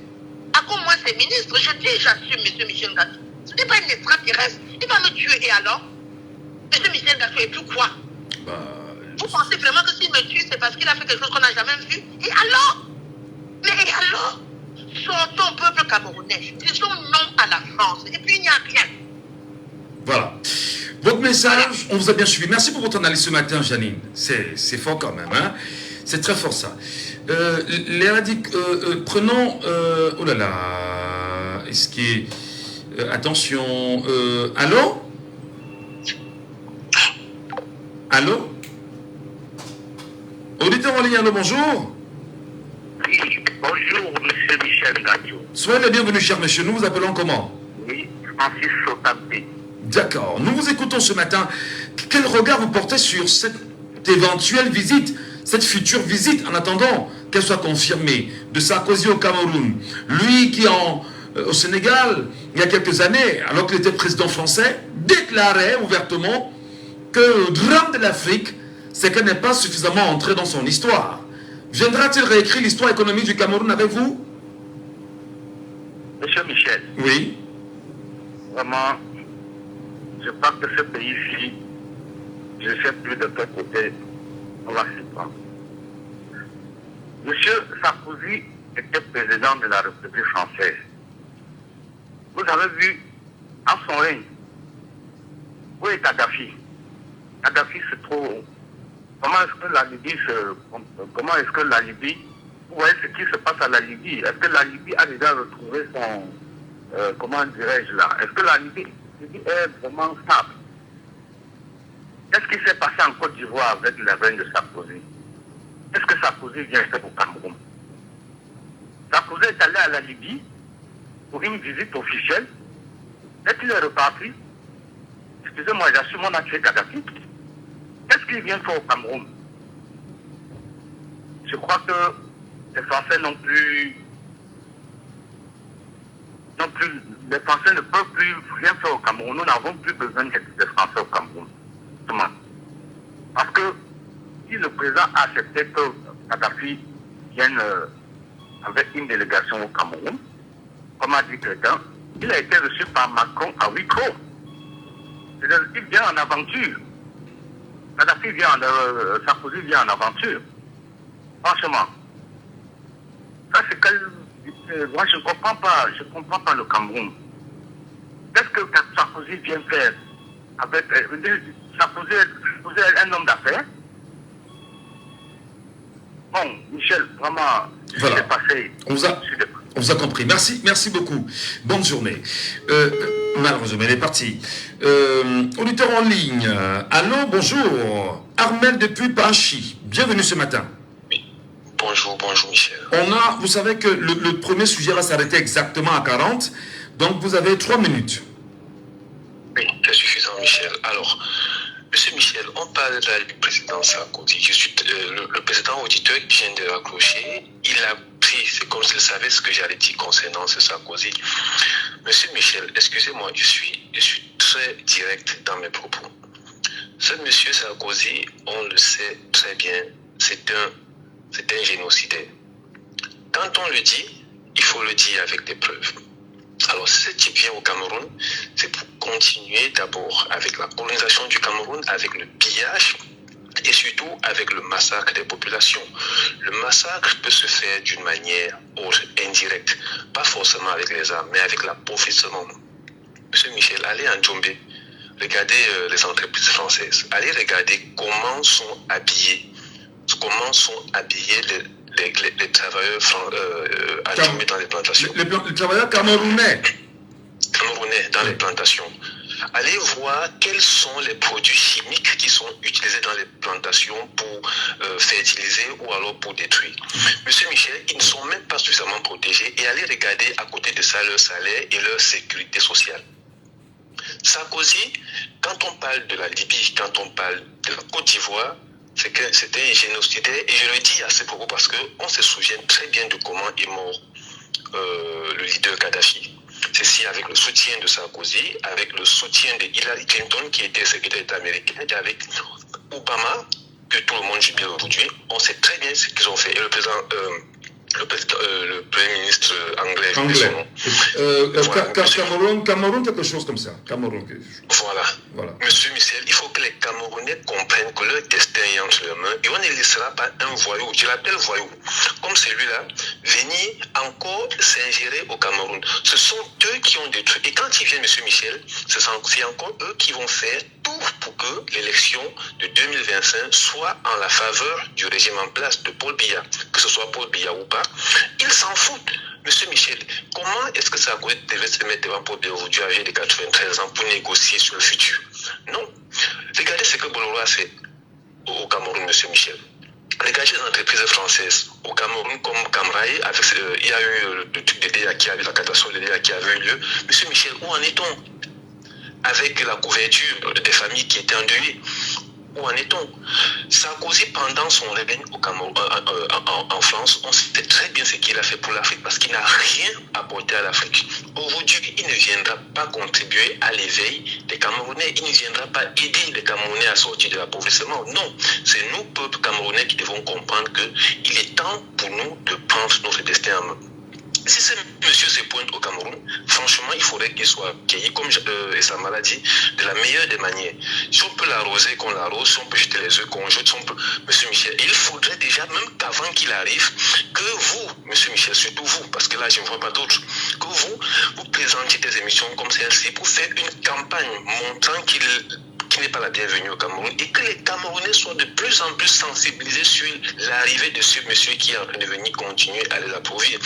À quoi moi c'est ministre? Je dis, j'assume M. Michel Gatou. Ce n'est pas un extraterrestre. Il va me tuer et alors? M. Michel Gatou, et puis quoi? Vous pensez vraiment que s'il me tue, c'est parce qu'il a fait quelque chose qu'on n'a jamais vu? Et alors? Mais et alors? Sortons, peuple camerounais. Disons non à la France. Et puis il n'y a rien. Voilà. Votre message, on vous a bien suivi. Merci pour votre analyse ce matin, Janine. C'est fort quand même. Hein? C'est très fort ça. Léa dit, prenons... oh là là. Est-ce qu'il est... attention. Allô? Allô? Auditeur en ligne, allô, bonjour. Oui, bonjour, monsieur Michel Gadio. Soyez le bienvenu, cher monsieur. Nous vous appelons comment? Oui, Francis Sotabé. D'accord. Nous vous écoutons ce matin. Quel regard vous portez sur cette éventuelle visite, cette future visite, en attendant qu'elle soit confirmée, de Sarkozy au Cameroun? Lui qui, au Sénégal, il y a quelques années, alors qu'il était président français, déclarait ouvertement que le drame de l'Afrique, c'est qu'elle n'est pas suffisamment entrée dans son histoire. Viendra-t-il réécrire l'histoire économique du Cameroun avec vous? Monsieur Michel. Oui. Vraiment, je crois que ce pays-ci, je ne sais plus de quel côté on va s'y prendre. Monsieur Sarkozy était président de la République française. Vous avez vu, en son règne, où est Kadhafi? Kadhafi se trouve. Comment est-ce que la Libye, vous voyez ce qui se passe à la Libye? Est-ce que la Libye a déjà retrouvé son, comment dirais-je là? Est-ce que la Libye est vraiment stable? Qu'est-ce qui s'est passé en Côte d'Ivoire avec le règne de Sarkozy? Est-ce que Sarkozy vient faire au Cameroun? Sarkozy est allé à la Libye pour une visite officielle. Est-ce qu'il est reparti? Excusez-moi, j'assume, on a tué Kadhafi. Qu'est-ce qu'il vient faire au Cameroun? Je crois que les Français les Français ne peuvent plus rien faire au Cameroun. Nous n'avons plus besoin des Français au Cameroun. Parce que si le président a accepté que Kadhafi vienne avec une délégation au Cameroun, comme a dit quelqu'un, il a été reçu par Macron à huis clos. C'est-à-dire qu'il vient en aventure. Kadhafi Sarkozy vient en aventure. Franchement. Ça, c'est moi, je ne comprends pas. Je ne comprends pas le Cameroun. Qu'est-ce que Sarkozy vient faire avec... Sarkozy est un homme d'affaires. Bon, Michel, vraiment, Voilà. c'est passé. On vous a compris. Merci beaucoup. Bonne journée. Malheureusement, elle est partie. Auditeur en ligne. Allô, bonjour. Armel depuis Pachi. Bienvenue ce matin. Bonjour Michel. Vous savez que le premier sujet va s'arrêter exactement à 40. Donc vous avez 3 minutes. Oui, c'est suffisant Michel. Alors, Monsieur Michel, on parle du président Sarkozy. Le président auditeur qui vient de raccrocher, il a pris, c'est comme s'il savait ce que j'allais dire concernant ce Sarkozy. Monsieur Michel, excusez-moi, je suis très direct dans mes propos. Ce monsieur Sarkozy, on le sait très bien, c'est un génocidaire. Quand on le dit, il faut le dire avec des preuves. Alors, ce type vient au Cameroun, c'est pour continuer d'abord avec la colonisation du Cameroun, avec le pillage et surtout avec le massacre des populations. Le massacre peut se faire d'une manière indirecte, pas forcément avec les armes, mais avec l'appauvrissement. Monsieur Michel, allez en Djombe, regardez les entreprises françaises, allez regarder comment sont habillés les travailleurs dans les plantations. Les travailleurs camerounais Dans les plantations. Allez voir quels sont les produits chimiques qui sont utilisés dans les plantations pour fertiliser ou alors pour détruire. Monsieur Michel, ils ne sont même pas suffisamment protégés et allez regarder à côté de ça leur salaire et leur sécurité sociale. Sarkozy, quand on parle de la Libye, quand on parle de la Côte d'Ivoire, c'est que c'était un génocidaire, et je le dis à ce propos parce qu'on se souvient très bien de comment est mort le leader Kadhafi. Ceci avec le soutien de Sarkozy, avec le soutien de Hillary Clinton qui était secrétaire d'État américain, et avec Obama, que tout le monde jubile aujourd'hui. On sait très bien ce qu'ils ont fait. Et le président le Premier ministre anglais. Cameroun, quelque chose comme ça. Cameroun. Voilà. Monsieur Michel, il faut que les Camerounais comprennent que leur destin est entre leurs mains et on ne laissera pas un voyou, je l'appelle voyou, comme celui-là, venir encore s'ingérer au Cameroun. Ce sont eux qui ont détruit. Et quand ils viennent, monsieur Michel, c'est encore eux qui vont faire tout pour que l'élection de 2025 soit en la faveur du régime en place de Paul Biya, que ce soit Paul Biya ou pas. Ils s'en foutent. Monsieur Michel, comment est-ce que Sarkozy devait se mettre devant Paul Biya aujourd'hui âgé de 93 ans pour négocier sur le futur? Non. Regardez ce que Bolloré a fait au Cameroun, monsieur Michel. Regardez les entreprises françaises au Cameroun comme Camraï, il y a eu le truc de DEA qui avait la catastrophe de DEA qui avait eu lieu. Monsieur Michel, où en est-on avec la couverture des familles qui étaient endeuillées? Où en est-on? Sarkozy, pendant son règne au Cameroun, en France, on sait très bien ce qu'il a fait pour l'Afrique parce qu'il n'a rien apporté à l'Afrique. Aujourd'hui, il ne viendra pas contribuer à l'éveil des Camerounais. Il ne viendra pas aider les Camerounais à sortir de l'appauvrissement. Non, c'est nous, peuple camerounais, qui devons comprendre qu'il est temps pour nous de prendre notre destin en main. Si ce monsieur se pointe au Cameroun, franchement, il faudrait qu'il soit accueilli comme sa maladie de la meilleure des manières. Si on peut l'arroser, qu'on l'arrose, si on peut jeter les œufs, qu'on jette, si on peut... Monsieur Michel, il faudrait déjà, même qu'avant qu'il arrive, que vous, monsieur Michel, surtout vous, parce que là, je ne vois pas d'autres, que vous présentiez des émissions comme celle-ci pour faire une campagne montrant qu'il n'est pas la bienvenue au Cameroun et que les Camerounais soient de plus en plus sensibilisés sur l'arrivée de ce monsieur qui est en train de venir continuer à les appauvrir.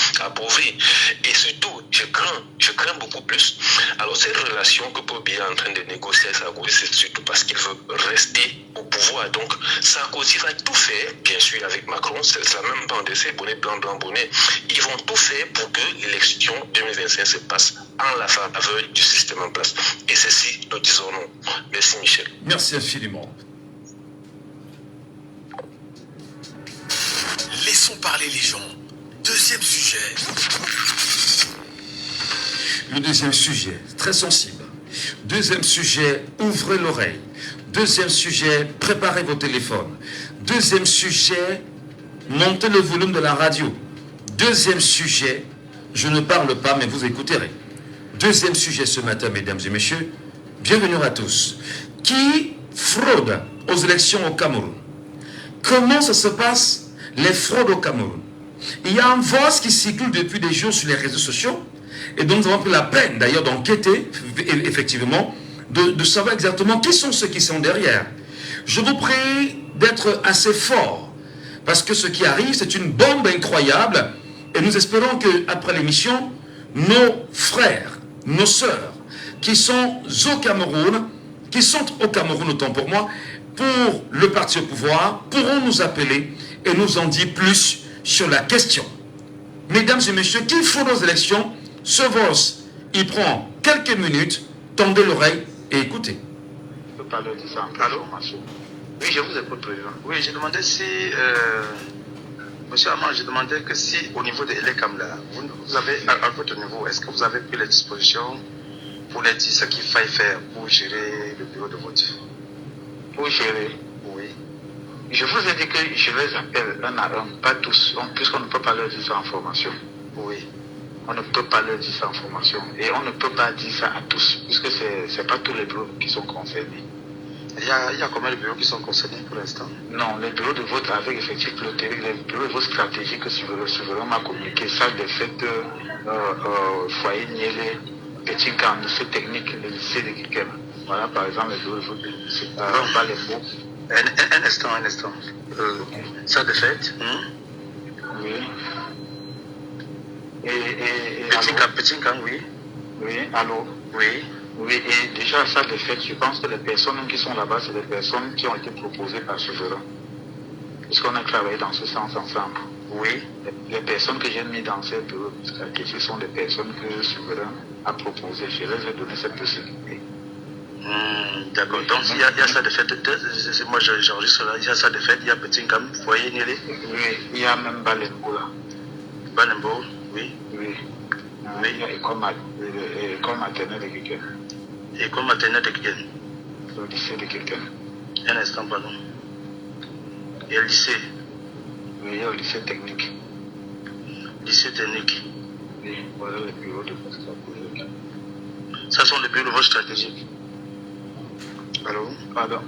Et surtout, je crains beaucoup plus. Alors cette relation que Paul Biya est en train de négocier avec Sarkozy, c'est surtout parce qu'il veut rester au pouvoir. Donc Sarkozy va tout faire, bien sûr avec Macron, c'est la même bande, c'est bonnet blanc, bonnet. Ils vont tout faire pour que l'élection 2025 se passe en la faveur du système en place. Et ceci, nous disons non. Merci Michel. Merci infiniment. Laissons parler les gens. Deuxième sujet. Le deuxième sujet, très sensible. Deuxième sujet, ouvrez l'oreille. Deuxième sujet, préparez vos téléphones. Deuxième sujet, montez le volume de la radio. Deuxième sujet, je ne parle pas, mais vous écouterez. Deuxième sujet ce matin, mesdames et messieurs, bienvenue à tous. Qui fraude aux élections au Cameroun? Comment ça se passe, les fraudes au Cameroun? Il y a un voice qui circule depuis des jours sur les réseaux sociaux et donc nous avons pris la peine d'ailleurs d'enquêter effectivement, de savoir exactement qui sont ceux qui sont derrière. Je vous prie d'être assez fort parce que ce qui arrive c'est une bombe incroyable et nous espérons qu'après l'émission, nos frères, nos sœurs qui sont au Cameroun autant pour moi, pour le parti au pouvoir, pourront nous appeler et nous en dire plus sur la question. Mesdames et messieurs, qui font nos élections, ce voice, il prend quelques minutes, tendez l'oreille et écoutez. Je peux parler de ça. Allô? Oui, je vous écoute, président. Oui, j'ai demandé si, monsieur Amand, j'ai demandé que si, au niveau de l'ECAM, là, vous avez, à votre niveau, est-ce que vous avez pris les dispositions pour les dire ce qu'il faille faire pour gérer le bureau de vote? Pour gérer? Oui. Je vous ai dit que je les appelle un à un, pas tous, puisqu'on ne peut pas leur dire ça en formation. Oui. On ne peut pas leur dire ça en formation. Et on ne peut pas dire ça à tous, puisque ce n'est pas tous les bureaux qui sont concernés. Il y a combien de bureaux qui sont concernés pour l'instant? Non, les bureaux de vote avec effectif piloté, les bureaux de vote stratégiques que souverain m'a communiqué, ça, de fait, foyer Niélé, Petit Camp, lycée technique, le lycée de Kikem. Voilà, par exemple, les bureaux de vote du lycée. Balembo. Un instant. Ça de fait? Oui. Petit Camp, oui. Oui, allô? Oui. Oui, et déjà, ça de fait, je pense que les personnes qui sont là-bas, c'est des personnes qui ont été proposées par Souverain. Puisqu'on a travaillé dans ce sens ensemble. Oui. Les personnes que j'ai mis dans ces bureaux, ce sont des personnes que Souverain a proposées. Je les ai donné cette possibilité. D'accord. Donc, il y a ça de fait. Moi, j'enregistre là. Il y a ça de fait. Il y a Petit Camp, foyer Niélé. Oui, il y a même Balembo là. Balembo, oui. Oui. Oui. Il y a école maternelle de Kiken. École maternelle de Kiken. Le lycée de Kiken. Un instant, pardon. Et le lycée? Oui, il y a le lycée technique. Lycée technique. Oui, voilà les bureaux de vote stratégique. Ça sont les bureaux de vote stratégique. Allô? Pardon.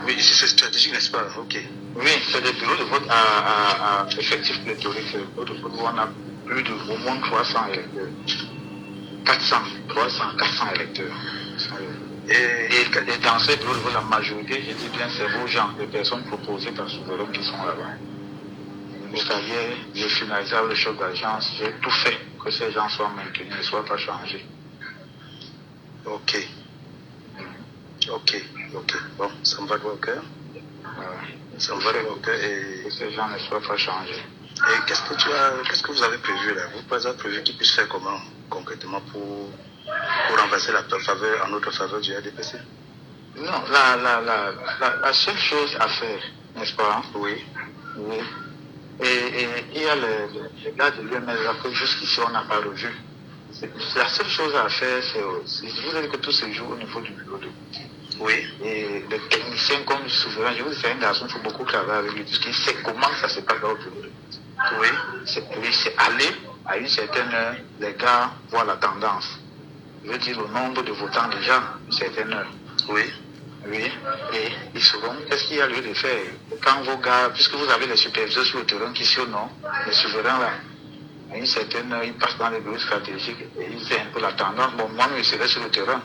Oui, c'est stratégique, n'est-ce pas? Ok. Oui, c'est des bureaux de vote à effectif pléthorique. C'est des bureaux de vote où on a plus de au moins 300 électeurs. 400 électeurs. Et dans ces bureaux de vote, la majorité, je dis bien, c'est vos gens, les personnes proposées par souverain qui sont là-bas. C'est-à-dire, j'ai finalisé le chef d'agence, j'ai tout fait que ces gens soient maintenus, ne soient pas changés. Ok. Bon, ça me va droit au cœur. Ça me va droit au cœur et... Que ces gens ne soient pas changés. Et qu'est-ce que vous avez prévu là? Vous avez prévu qu'ils puissent faire comment concrètement pour renverser la faveur en notre faveur du RDPC? Non, la seule chose à faire, n'est-ce pas? Oui. Et il y a les gars de l'UML que jusqu'ici on n'a pas revu. La seule chose à faire, c'est je vous ai dit que tout se joue au niveau du bureau de vote. Oui. Et les techniciens comme le souverain, je vous dis, c'est un garçon qui faut beaucoup travailler avec lui, puisqu'il sait comment ça se passe dans le bureau de vote. Oui. C'est aller à une certaine heure, les gars voient la tendance. Je veux dire le nombre de votants déjà, à une certaine heure. Oui. Oui, et ils sauront qu'est-ce qu'il y a lieu de faire. Quand vos gars, puisque vous avez les superviseurs sur le terrain qui sont non, les souverains là, à une certaine heure, ils passent dans les bureaux stratégiques et ils font un peu la tendance. Bon, moi, je serai sur le terrain.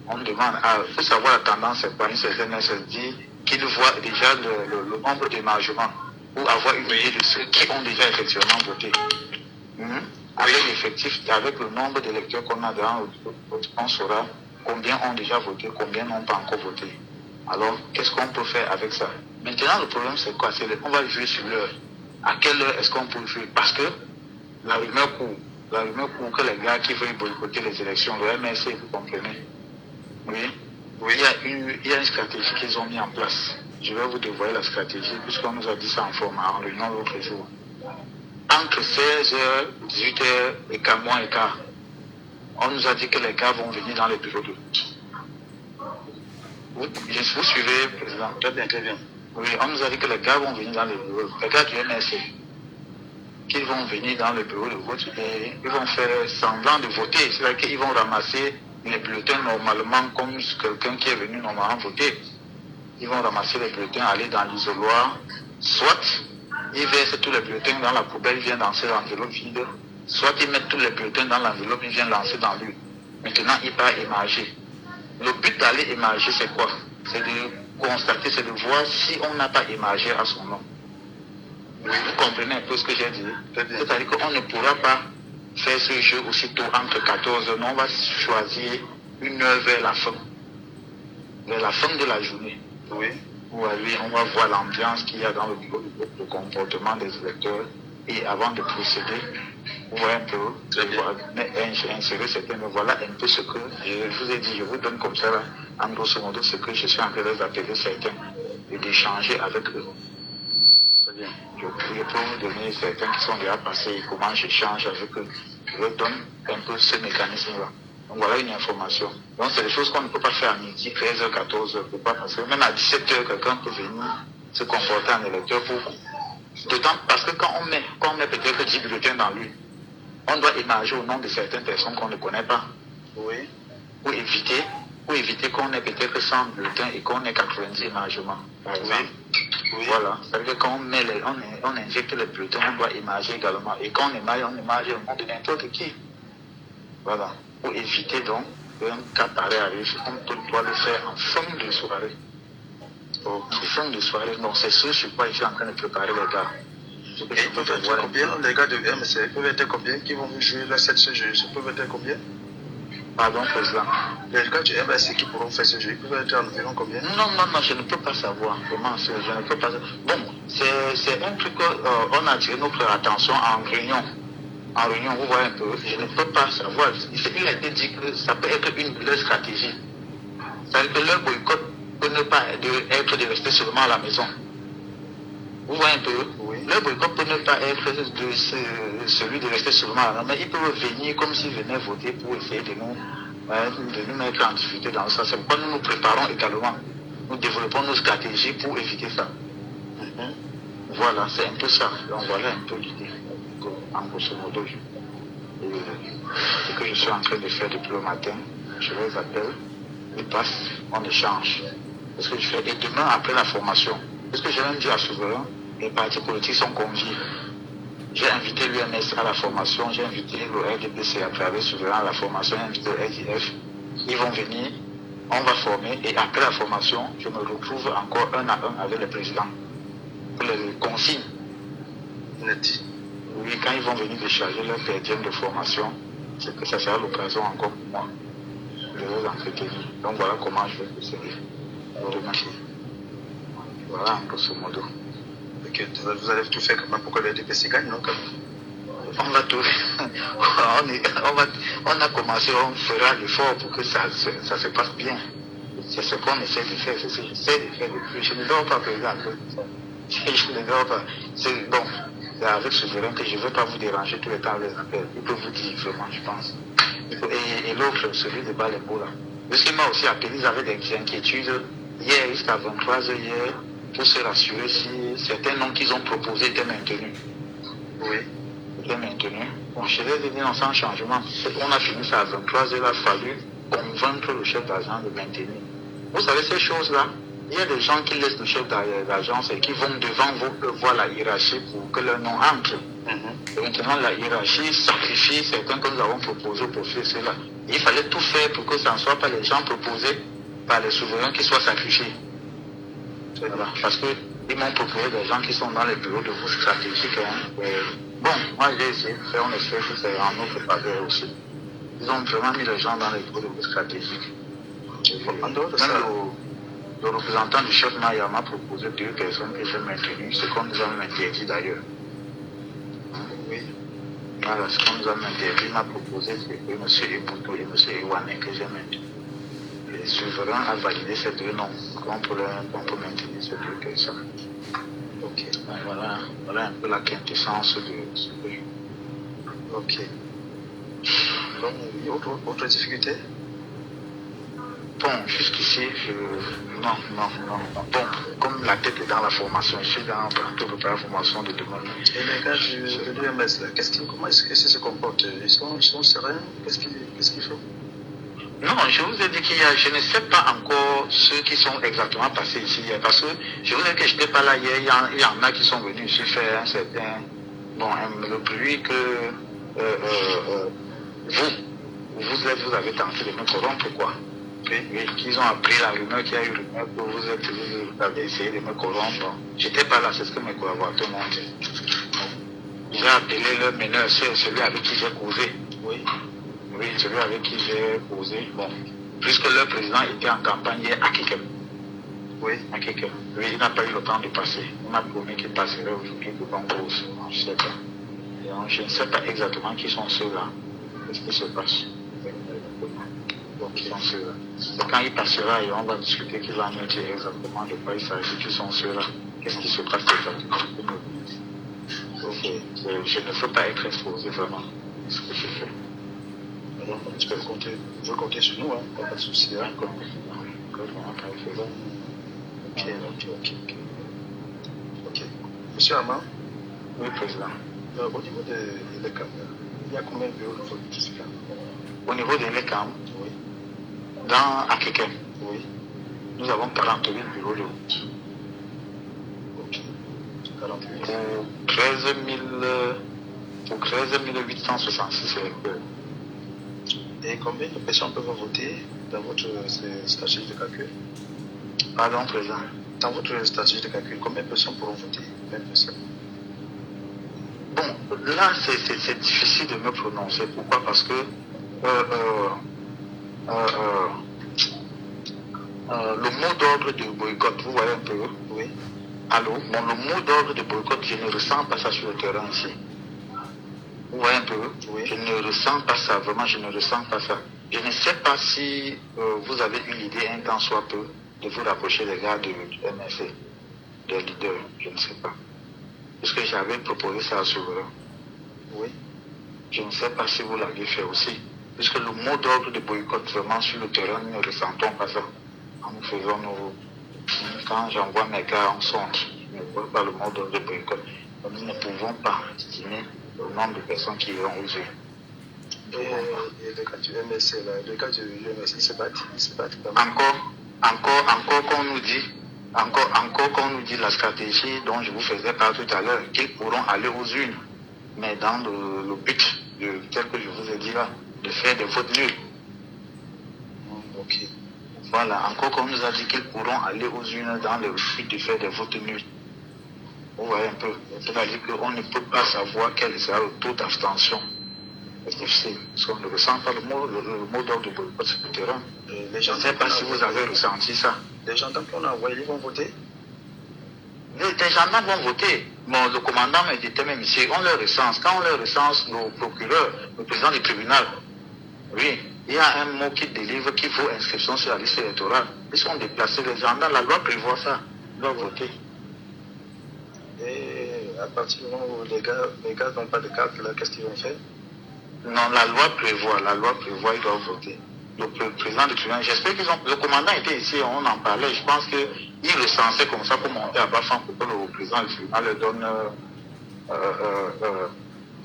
On me demande, pour savoir la tendance, c'est pas une certaine heure, se dit qu'ils voient déjà le nombre d'émargements ou avoir une idée de ceux qui ont déjà effectivement voté. Avec l'effectif, avec le nombre d'électeurs qu'on a dans le vote, on saura combien ont déjà voté, combien n'ont pas encore voté. Alors, qu'est-ce qu'on peut faire avec ça? Maintenant, le problème, c'est quoi? On va jouer sur l'heure. À quelle heure est-ce qu'on peut jouer? Parce que la rumeur court que les gars qui veulent boycotter les élections, le MSC, vous comprenez? Oui. Il y a une stratégie qu'ils ont mis en place. Je vais vous dévoiler la stratégie, puisqu'on nous a dit ça en format, en réunion l'autre jour. Entre 16h, 18h et 4h15, on nous a dit que les gars vont venir dans les bureaux de vote. Vous suivez, Président? Très bien. Oui, on nous a dit que les gars vont venir dans les bureaux. Les gars du MSC, qu'ils vont venir dans les bureaux de vote et ils vont faire semblant de voter. C'est-à-dire qu'ils vont ramasser les bulletins normalement comme quelqu'un qui est venu normalement voter. Ils vont ramasser les bulletins, aller dans l'isoloir. Soit ils versent tous les bulletins dans la poubelle, ils viennent lancer l'enveloppe vide. Soit ils mettent tous les bulletins dans l'enveloppe, ils viennent lancer dans l'urne. Maintenant, ils partent émarger. Le but d'aller émarger, c'est quoi? C'est de constater, c'est de voir si on n'a pas émargé à son nom. Oui, vous comprenez un peu ce que j'ai dit? C'est-à-dire qu'on ne pourra pas faire ce jeu aussitôt entre 14 heures. On va choisir une heure vers la fin de la journée. Oui. Oui, on va voir l'ambiance qu'il y a dans le bureau, le comportement des électeurs. Et avant de procéder, vous voyez un peu, insérer certains, voilà un peu ce que je vous ai dit, je vous donne comme ça, là, en grosso modo, ce que je suis en train de appeler certains et d'échanger avec eux. Très bien. Je peux vous donner certains qui sont déjà passés et comment j'échange avec eux. Je vous donne un peu ce mécanisme-là. Donc voilà une information. Donc c'est des choses qu'on ne peut pas faire à midi, 13h, 14h, parce que même à 17h, quelqu'un peut venir se comporter en électeur pour... D'autant parce que quand on met peut-être 10 bulletins dans lui, on doit émarger au nom de certaines personnes qu'on ne connaît pas. Oui. Pour éviter qu'on ait peut-être 100 bulletins et qu'on ait 90 émargements. Par exemple. Oui. Voilà. C'est-à-dire que quand on injecte les bulletins, on doit émarger également. Et quand on émarge au nom de n'importe qui. Voilà. Pour éviter donc qu'un cas pareil arrive, on doit le faire en fin de soirée. En fin de soirée, donc c'est ce sur quoi je suis en train de préparer les gars. Et ils peuvent être combien? Les gars de MSC, ils peuvent être combien qui vont jouer là, ce jeu? Ils peuvent être combien? Pardon, Président? Les gars du MSC qui pourront faire ce jeu, ils peuvent être environ combien? Non, je ne peux pas savoir. Comment je ne peux pas savoir. Bon, c'est un truc qu'on a attiré notre attention en réunion. En réunion, vous voyez un peu, je ne peux pas savoir. Il a été dit que ça peut être une de leurs stratégies. C'est-à-dire que leur boycott peut ne pas être de rester seulement à la maison. Vous voyez un peu? Oui. Leur boycott peut ne pas être celui de rester seulement à la maison, mais ils peuvent venir comme s'ils venaient voter pour essayer de nous mettre en difficulté dans ça. C'est pourquoi nous nous préparons également. Nous développons nos stratégies pour éviter ça. Voilà, c'est un peu ça. Donc voilà un peu l'idée. en grosso modo. Et ce que je suis en train de faire depuis le matin, je les appelle, ils passent, on échange. Parce que je fais, et demain, après la formation, parce que j'ai même dit à Souverain, les partis politiques sont conviés. J'ai invité l'UMS à la formation, j'ai invité le RDPC à travers Souverain à la formation, j'ai invité le RDF. Ils vont venir, on va former, et après la formation, je me retrouve encore un à un avec le président. Pour les consignes. Oui, quand ils vont venir décharger leur perdième de formation, c'est que ça sera l'occasion encore pour moi de les entretenir. Donc voilà comment je vais procéder. Voilà, en grosso modo. Ok, vous allez tout faire quand même pour que le RDPC gagne, non? On va tout. On a commencé, on fera l'effort pour que ça se passe bien. C'est ce qu'on essaie de faire, c'est ce que j'essaie de faire depuis. Je ne dors pas, président. Je ne dors pas. C'est bon. C'est avec Souverain que je ne veux pas vous déranger tout le temps les appels. Il peut vous dire vraiment, je pense. Et l'autre, celui de Balembo là. Parce qu'il m'a aussi appelé, ils avaient des inquiétudes. Hier, jusqu'à 23h hier, pour se rassurer si certains noms qu'ils ont proposés étaient maintenus. Oui. Étaient maintenus. Bon, je les ai dit, non, sans changement. On a fini ça à 23h, il a fallu convaincre le chef d'agence de maintenir. Vous savez, ces choses-là, il y a des gens qui laissent le chef d'agence et qui vont devant vous voir la hiérarchie pour que leur nom entre. Et maintenant, la hiérarchie sacrifie certains que nous avons proposés pour faire cela. Il fallait tout faire pour que ça ne soit pas les gens proposés par les souverains qui soient sacrifiés. Voilà. Parce qu'ils m'ont proposé des gens qui sont dans les bureaux de vote stratégiques. Bon, moi j'ai essayé de faire, on espère que c'est en notre faveur aussi. Ils ont vraiment mis les gens dans les bureaux de vote stratégiques. En dehors de ça, le représentant du chef Maya m'a proposé 2 personnes que j'ai maintenues, ce qu'on nous a même interdit d'ailleurs. Oui. Voilà, ce qu'on nous a même interdit, il m'a proposé M. Ebouto et M. Ewane que j'ai maintenu. Le souverain a validé ces 2 noms. On peut maintenir ces 2 personnes. Ok. Voilà un peu la quintessence de ce que je... Ok. Donc, autre difficulté? Bon, jusqu'ici, non. Bon, comme la tête est dans la formation, je suis dans la formation de demain. Et les gars de l'UMS, comment est-ce que se comportent? Ils sont sereins? Qu'est-ce qu'ils font? Non, je vous ai dit je ne sais pas encore ceux qui sont exactement passés ici hier, parce que je vous ai dit que je n'étais pas là hier, il y en a qui sont venus ici faire un certain, le bruit que vous avez tenté de me corrompre, quoi. Oui, qu'ils ont appris la rumeur, qu'il y a eu rumeur que vous avez essayé de me corrompre. J'étais pas là, c'est ce que mes collaborateurs m'ont dit. J'ai appelé le meneur, c'est celui avec qui j'ai causé. Oui, celui avec qui j'ai causé. Bon, puisque le président était en campagne hier à Kikem. Oui, à Kikem. Oui, il n'a pas eu le temps de passer. On m'a promis qu'il passerait aujourd'hui devant Grosse. Je ne sais pas. Et je ne sais pas exactement qui sont ceux-là. Qu'est-ce qui se passe? Qui sont ceux-là. Et quand il passera, et on va discuter, qu'il va nous dire exactement de quoi il s'agit, qui sont ceux-là. Qu'est-ce qui se passe exactement? Je ne veux pas être exposé vraiment. Ce que je fais. Alors, tu peux compter sur nous, hein, pas de souci. Hein. Ok. Monsieur Armand? Oui, président. Au niveau de l'ECAM, il y a combien de bureaux de vote ici? Au niveau de l'ECAM, oui. Dans Akikem, oui. Nous avons 48 bureaux de vote. Ok. 48. Pour 13 866 électeurs. Et combien de personnes peuvent voter dans votre stratégie de calcul? Pardon, président. Dans votre stratégie de calcul, combien de personnes pourront voter? Combien de personnes? Bon, là, c'est difficile de me prononcer. Pourquoi? Parce que le mot d'ordre de boycott, vous voyez un peu? Oui. Allô? Bon, le mot d'ordre de boycott, je ne ressens pas ça sur le terrain ici. Vous voyez un peu? Oui. Je ne ressens pas ça, vraiment, je ne ressens pas ça. Je ne sais pas si vous avez eu l'idée, un temps soit peu, de vous rapprocher des gars du MFC, des leaders, je ne sais pas. Est-ce que j'avais proposé ça à Souverain? Oui. Je ne sais pas si vous l'aviez fait aussi. Puisque le mot d'ordre de boycott, vraiment, sur le terrain, nous ne ressentons pas ça. Nous faisons quand j'envoie mes gars en centre, je ne vois pas le mot d'ordre de boycott. Nous ne pouvons pas estimer le nombre de personnes qui iront aux urnes. Et le cas du MSC, là, le cas du MSC, ils se battent quand même. Encore qu'on nous dit, encore qu'on nous dit la stratégie dont je vous faisais part tout à l'heure, qu'ils pourront aller aux urnes, mais dans le but, tel que je vous ai dit là, de faire des votes nuls. Ok. Voilà, encore qu'on nous a dit qu'ils pourront aller aux urnes dans le but de faire des votes nuls. Vous voyez un peu, c'est-à-dire qu'on ne peut pas savoir quel sera le taux d'abstention. C'est difficile, parce qu'on ne ressent pas le mot d'ordre de boycott sur le terrain. Je ne sais pas si vous avez ressenti ça. Les gendarmes qu'on a envoyés, ils vont voter? Les gendarmes vont voter. Bon, le commandant m'a dit même ici, on leur recense. Quand on leur recense, le procureur, le président du tribunal, oui, il y a un mot qui délivre, qui vaut inscription sur la liste électorale. Ils sont déplacés, les gendarmes, la loi prévoit ça. Ils doivent voter. Et à partir du moment où les gars n'ont pas de carte, là, qu'est-ce qu'ils vont faire? Non, la loi prévoit, ils doivent voter. Le président du tribunal, j'espère qu'ils ont. Le commandant était ici, on en parlait. Je pense qu'il recensait comme ça pour monter à Bafan pour que le président du tribunal leur donne.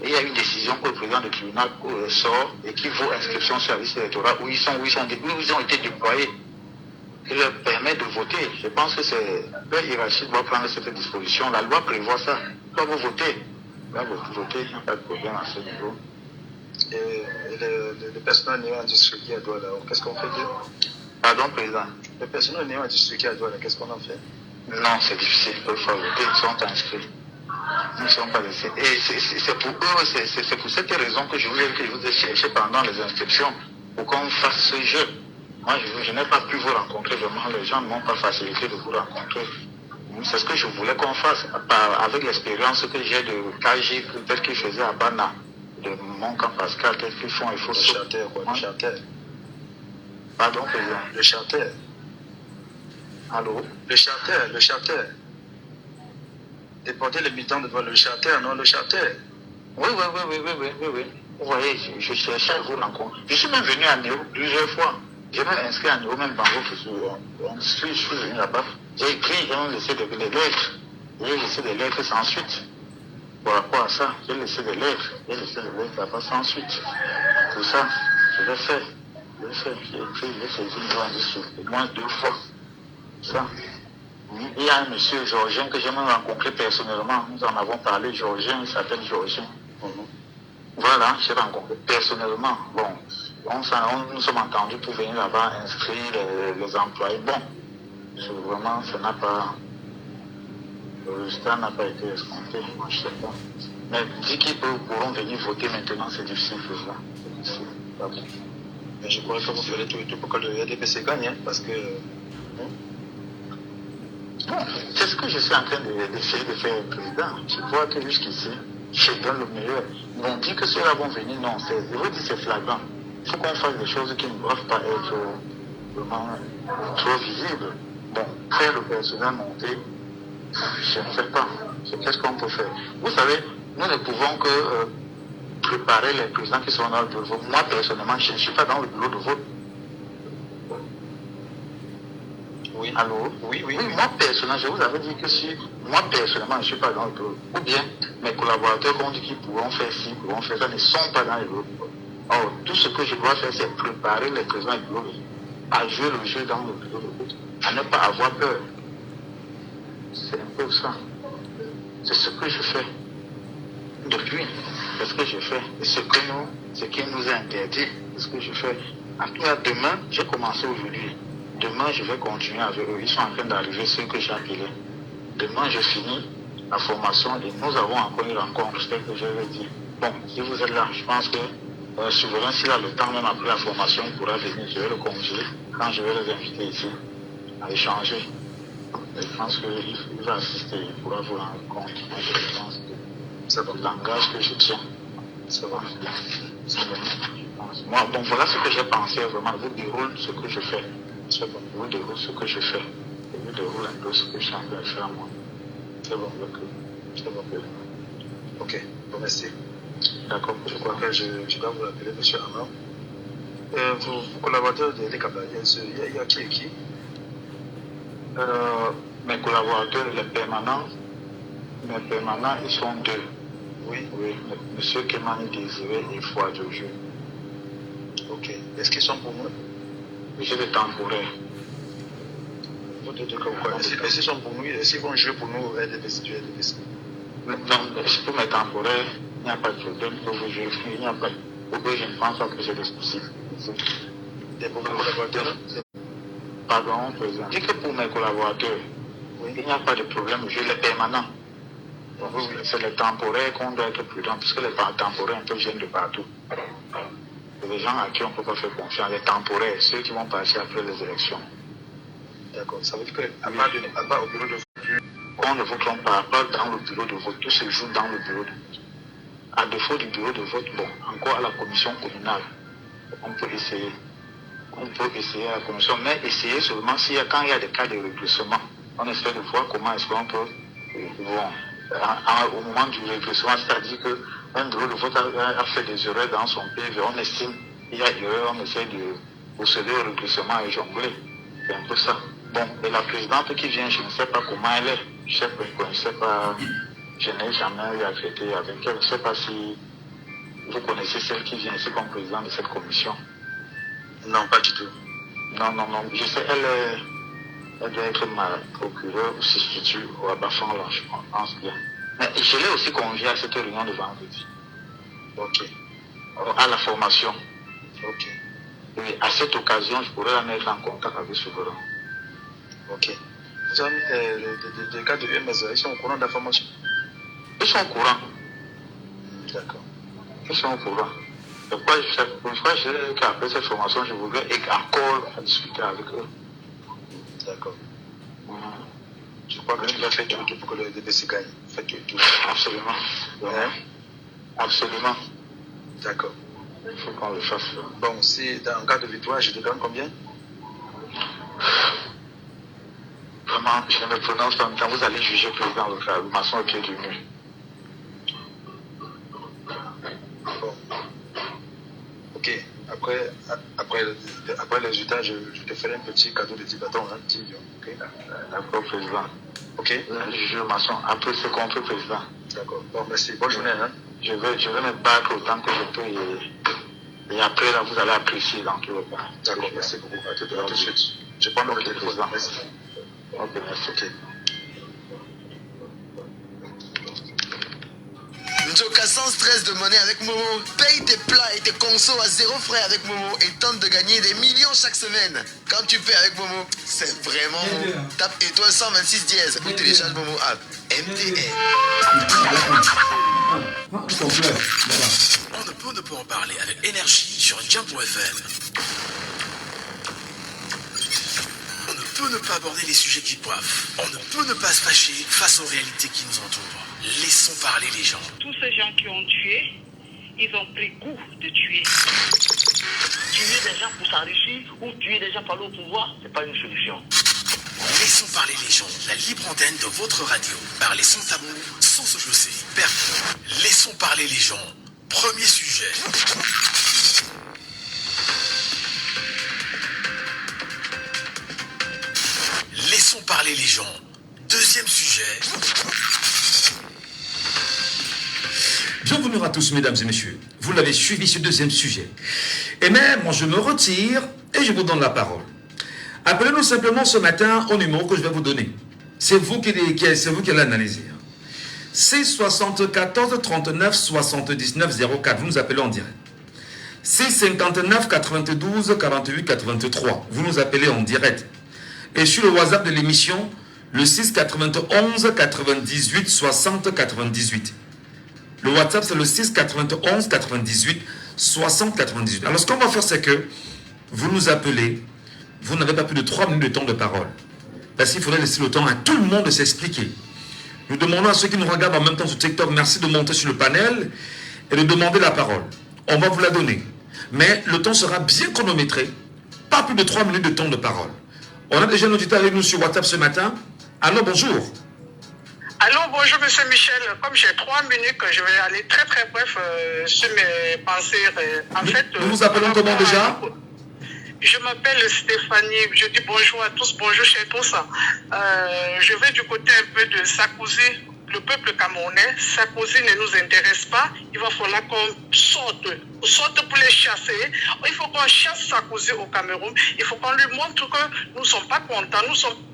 Il y a une décision que le président du tribunal sort et qui vaut inscription sur la liste électorale où ils ont été déployés, qui leur permet de voter. Je pense que c'est leur hiérarchie doit prendre cette disposition. La loi prévoit ça. Ils doivent voter. Ils doivent voter, il n'y a pas de problème à ce niveau. Et le personnel néo distribué à Douala, qu'est-ce qu'on fait d'eux? Pardon, président? Le personnel néo distribué à Douala, qu'est-ce qu'on en fait? Non, c'est difficile. Il faut voter, ils sont inscrits. Ils ne sont pas laissés. Et c'est pour eux, c'est pour cette raison que je vous ai cherché pendant les inscriptions, pour qu'on fasse ce jeu. Moi, je n'ai pas pu vous rencontrer, vraiment, les gens ne m'ont pas facilité de vous rencontrer. C'est ce que je voulais qu'on fasse, avec l'expérience que j'ai de KJ, tel qu'il faisait à Bana, de mon camp Pascal, tel qu'ils font, il faut... Le charter, quoi, le charter. Pardon, président? Le charter. Allô? Le charter. Déporter les militants devant le charter, non, le charter. Oui. Vous voyez, je cherchais à vous rencontrer. Je suis même venu à Néo plusieurs fois. J'ai même inscrit à Néo, même dans je suis venu là-bas. J'ai écrit, j'ai laissé des lettres. J'ai laissé des lettres sans suite. Par rapport à ça, j'ai laissé des lettres là-bas sans suite. Tout ça, je l'ai fait. J'ai écrit, j'ai saisi une grande issue, au moins 2 fois. Ça. Il y a un monsieur Georgien que j'ai même rencontré personnellement. Nous en avons parlé, Georgien, il s'appelle Georgien. Voilà, j'ai rencontré personnellement. Bon, nous sommes entendus pour venir là-bas inscrire les employés. Bon, vraiment, ça n'a pas... Le résultat n'a pas été escompté, moi je ne sais pas. Mais dire qu'ils pourront venir voter maintenant, c'est difficile pour ça. C'est difficile. Okay. Mais je crois que vous ferez tout pour que le RDPC gagne, hein, parce que... Bon, c'est ce que je suis en train d'essayer de faire, président. Je crois que jusqu'ici, je donne le meilleur. Ils vont dire que ceux-là vont venir, non, je vous dis c'est flagrant. Il faut qu'on fasse des choses qui ne doivent pas être vraiment trop visibles. Bon, faire le personnel monter, je ne sais pas. Qu'est-ce qu'on peut faire? Vous savez, nous ne pouvons que préparer les présidents qui sont dans le bureau de vote. Moi, personnellement, je ne suis pas dans le bureau de vote. Oui. Allô? Oui, moi personnellement, je vous avais dit que si moi personnellement je ne suis pas dans le bureau, ou bien mes collaborateurs ont dit qu'ils pourront faire ci, pourront faire ça, ne sont pas dans le bureau. Or, tout ce que je dois faire, c'est préparer les présidents du bureau, à jouer le jeu dans le bureau de vote, à ne pas avoir peur. C'est un peu ça. C'est ce que je fais. Depuis, c'est ce que je fais. Et ce qui nous est interdit, c'est ce que je fais. En tout cas, demain, j'ai commencé aujourd'hui. Demain, je vais continuer avec eux. Ils sont en train d'arriver, ceux que j'ai appelés. Demain, je finis la formation et nous avons encore une rencontre, c'est ce que je vais dire. Bon, si vous êtes là, je pense que Souverain, s'il a le temps, même après la formation, il pourra venir. Je vais le convier quand je vais les inviter ici à échanger. Et je pense qu'il va assister, il pourra vous rendre compte. Moi, je pense que c'est le langage que je tiens. Ça va. Moi, bon, voilà ce que j'ai pensé vraiment. Je vous déroule ce que je fais. Je vous déroule ce que je fais. Je vous déroule un peu ce que je suis en train de faire moi. C'est bon, c'est bon. Ok, bon, merci. D'accord. Je crois que je dois vous appeler, monsieur Armand. Vos collaborateurs de l'ECABA, il y a qui et qui? Mes collaborateurs, les permanents, ils sont 2. Oui, monsieur Kemani Désiré et Foi de Dieu. Ok. Est-ce qu'ils sont pour nous? J'ai des temporaires. Est-ce qu'ils sont pour nous? Est-ce qu'ils vont jouer pour nous RDPC? Non, pour mes temporaires, il n'y a pas de problème. Pour vous jouer, il n'y a pas de problème. Je ne pense pas que j'ai des soucis. Des problèmes collaborateurs? Pardon, président. Je dis que pour mes collaborateurs, il n'y a pas de problème. Je les permanents. C'est les temporaires qu'on doit être prudent, puisque les temporaires un peu viennent de partout. C'est des gens à qui on ne peut pas faire confiance. Les temporaires, ceux qui vont partir après les élections. D'accord. Ça veut dire qu'à part au bureau de vote, on ne vote pas dans le bureau de vote. Tout se joue dans le bureau de vote. À défaut du bureau de vote, bon, encore à la commission communale, on peut essayer. On peut essayer à la commission, mais essayer seulement quand il y a des cas de régressement. On essaie de voir comment est-ce qu'on peut, au moment du régressement, c'est-à-dire qu'un bureau de vote a fait des erreurs dans son PV, on estime qu'il y a erreur, on essaie de procéder au régressement et jongler. C'est un peu ça. Bon, et la présidente qui vient, je ne sais pas comment elle est. Je ne sais pas, je n'ai jamais eu à traiter avec elle. Je ne sais pas si vous connaissez celle qui vient ici comme présidente de cette commission. Non, pas du tout. Non. Je sais, elle doit être ma procureure ou substitut au Bafang, je pense bien. Mais je l'ai aussi conviée à cette réunion de vendredi. Ok. À la formation. Ok. Et à cette occasion, je pourrais la mettre en contact avec Souverain. Ok. Vous avez des cas de MS, ils sont au courant de la formation? Ils sont au courant. D'accord. Ils sont au courant. Pourquoi je qu'après cette formation, je voudrais encore discuter avec eux. D'accord. Je crois que tu vas faire tout pour que le DBC gagne. Faites tout. Absolument. Absolument. D'accord. Il faut qu'on le fasse. Bon, si dans cas de victoire, je te donne combien? Vraiment, je me prononce pas. Quand vous allez juger le président, le maçon au pied du mur. Bon. Ok. Après les résultats, je te ferai un petit cadeau de 10 bâtons. Hein, 10 millions. Ok. D'accord, président. Ok. Je le maçon. Après, c'est contre président. D'accord. Bon, merci. Bonne journée. Hein. Je vais me battre autant que je peux et après, là, vous allez apprécier dans tout le cas. D'accord, merci beaucoup. À tout de suite. Je prends le téléphone. Merci. Ok, merci. Ok. Njoka, sans stress de monnaie avec Momo. Paye tes plats et tes consos à 0 frais avec Momo et tente de gagner des millions chaque semaine. Quand tu paies avec Momo, c'est vraiment bon. Tape étoile 126 dièse ou télécharge Momo app. MTN. On ne peut en parler avec énergie sur Djambo FM. On ne peut ne pas aborder les sujets qui coiffent. On ne peut ne pas se fâcher face aux réalités qui nous entourent. Laissons parler les gens. Tous ces gens qui ont tué, ils ont pris goût de tuer. Tuer des gens pour s'enrichir ou tuer des gens pour aller au pouvoir, c'est pas une solution. Laissons parler les gens. La libre antenne de votre radio. Parlez sans tabou, sans se chausser. Laissons parler les gens. Premier sujet. Laissons parler les gens. Deuxième sujet. Bienvenue à tous, mesdames et messieurs. Vous l'avez suivi, ce deuxième sujet. Et même, moi, je me retire et je vous donne la parole. Appelez-nous simplement ce matin au numéro que je vais vous donner. C'est vous qui allez analyser. C'est 74 39 79 04. Vous nous appelez en direct. C'est 59 92 48 83. Vous nous appelez en direct. Et sur le WhatsApp de l'émission, le 6 91 98 60 98. Le WhatsApp, c'est le 6 91 98 60 98. Alors, ce qu'on va faire, c'est que vous nous appelez. Vous n'avez pas plus de 3 minutes de temps de parole. Parce qu'il faudrait laisser le temps à tout le monde de s'expliquer. Nous demandons à ceux qui nous regardent en même temps sur TikTok, merci de monter sur le panel et de demander la parole. On va vous la donner. Mais le temps sera bien chronométré. Pas plus de 3 minutes de temps de parole. On a déjà un auditeur avec nous sur WhatsApp ce matin. Allô, bonjour. Allô, bonjour Monsieur Michel. Comme j'ai 3 minutes, je vais aller très très bref sur mes pensées. En fait, nous vous appelons comment déjà? Je m'appelle Stéphanie. Je dis bonjour à tous, bonjour chez tous. Je vais du côté un peu de Sarkozy le peuple camerounais, Sarkozy ne nous intéresse pas. Il va falloir qu'on sorte pour les chasser. Il faut qu'on chasse Sarkozy au Cameroun. Il faut qu'on lui montre que nous ne sommes pas contents.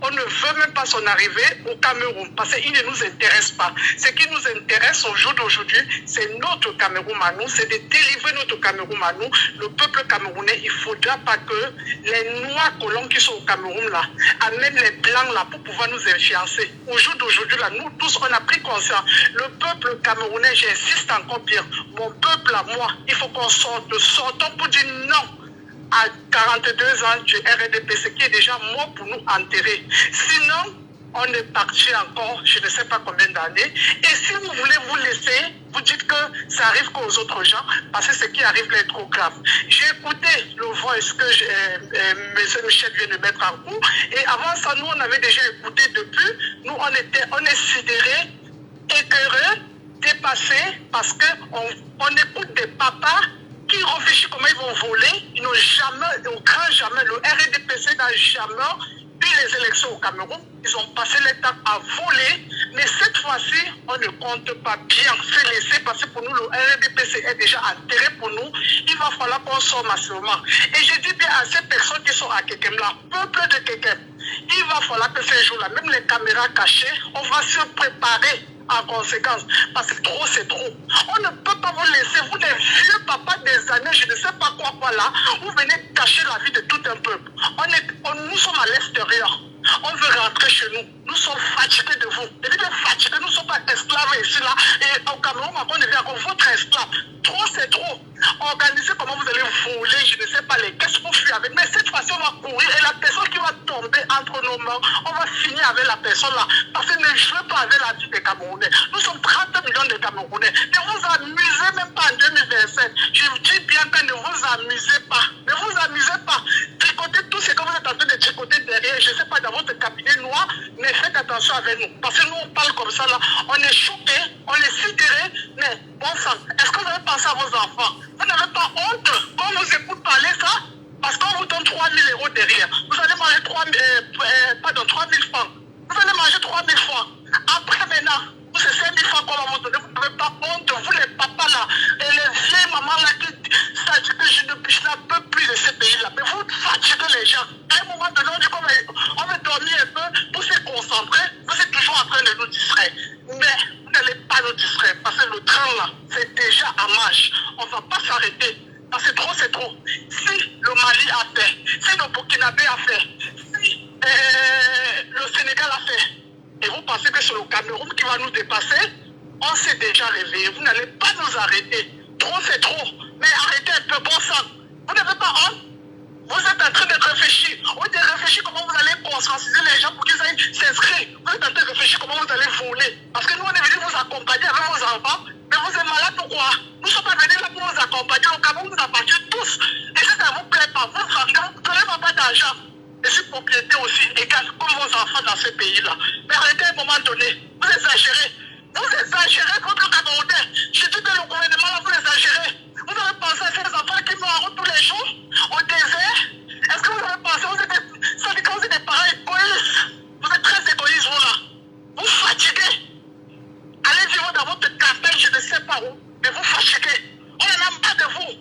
On ne veut même pas son arrivée au Cameroun parce qu'il ne nous intéresse pas. Ce qui nous intéresse au jour d'aujourd'hui, c'est notre Cameroun à nous, c'est de délivrer notre Cameroun à nous. Le peuple camerounais, il ne faudra pas que les noirs colons qui sont au Cameroun là amènent les blancs là pour pouvoir nous influencer. Au jour d'aujourd'hui là, nous tous, on a pris conscience. Le peuple camerounais, j'insiste encore bien, mon peuple à moi, il faut qu'on sortons pour dire non à 42 ans du RDPC qui est déjà mort pour nous enterrer. Sinon, on est parti encore, je ne sais pas combien d'années. Et si vous voulez vous laisser, vous dites que ça arrive qu'aux autres gens, parce que ce qui arrive là est trop grave. J'ai écouté le voice que M. Michel vient de mettre en cours. Et avant ça, nous, on avait déjà écouté depuis. Nous, on est sidérés, écœurés, dépassés, parce qu'on écoute des papas qui réfléchissent comment ils vont voler. Ils n'ont jamais, au grand jamais, le RDPC n'a jamais eu les élections au Cameroun. Ils ont passé le temps à voler. Mais cette fois-ci, on ne compte pas bien se laisser parce que pour nous, le RDPC est déjà enterré pour nous. Il va falloir qu'on sorte massivement. Et je dis bien à ces personnes qui sont à Kekem, là, peuple de Kekem, il va falloir que ces jours-là, même les caméras cachées, on va se préparer en conséquence, parce que trop c'est trop. On ne peut pas vous laisser, vous des vieux papas des années, je ne sais pas quoi là, vous venez cacher la vie de tout un peuple. Nous sommes à l'extérieur, on veut rentrer chez nous, nous sommes fatigués de vous. Et bien fatigués, nous ne sommes pas esclaves ici là, et au Cameroun, on devient encore votre esclave. Trop c'est trop. Organisez comment vous allez voler, je ne sais pas les caisses pour fuir avec, mais cette fois-ci on va courir et la personne qui va tomber entre nos mains, on va finir avec la personne là, parce que ne jouez pas avec la vie des Camerounais. Nous sommes 30 millions de Camerounais. Ne vous amusez même pas en 2027. Je vous dis bien que ne vous amusez pas. Ne vous amusez pas. Tricotez tout ce que vous êtes en train de tricoter derrière, je ne sais pas, dans votre cabinet noir, mais faites attention avec nous. Parce que nous on parle comme ça là, on est choqués, on est sidérés, mais bon sang, est-ce que vous avez pensé à vos enfants? Vous n'avez pas honte quand on vous écoute parler ça? Parce qu'on vous donne 3 000 € derrière. Vous allez manger 3 000 francs. Vous allez manger 3 000 francs. Après maintenant, c'est 5 000 francs qu'on va vous donner. Vous n'avez pas honte, vous les papas là, et les vieilles mamans là qui disent que je n'en peux plus de ces pays-là. Mais vous fatiguez les gens. À un moment donné, on dit qu'on va dormir un peu pour se concentrer. Vous êtes toujours en train de nous distraire. Mais vous n'allez pas nous distraire parce que le train là, c'est déjà en marche. On ne va pas s'arrêter. Parce que trop, c'est trop. Si le Mali a fait, si le Burkinabé a fait, si le Sénégal a fait, et vous pensez que c'est le Cameroun qui va nous dépasser, on s'est déjà réveillé. Vous n'allez pas nous arrêter. Trop, c'est trop. Mais arrêtez un peu, bon sang. Vous n'avez pas honte? Vous êtes en train de réfléchir. Vous êtes réfléchir comment vous allez conscientiser les gens pour qu'ils aillent s'inscrire. Vous êtes en train de réfléchir comment vous allez voler. Parce que nous, on est venus vous accompagner avec vos enfants. Mais vous êtes malades ou quoi? Nous ne sommes pas venus là pour vous accompagner. Au Cameroun, vous appartient tous. Et si ça ne vous plaît pas, vous n'avez pas d'argent. Et si propriété aussi égale comme vos enfants dans ce pays-là. Mais arrêtez à un moment donné. Vous exagérez. Vous exagérez contre Camerounais. Je dis que le gouvernement là, vous exagérez. Vous avez pensé à ces enfants qui meurent en route tous les jours, au désert? Est-ce que vous avez pensé, vous êtes des parents égoïstes? Vous êtes très égoïstes, vous là. Vous fatiguez. Allez vivre dans votre campagne, je ne sais pas où, mais vous fatiguez. On n'en a pas de vous.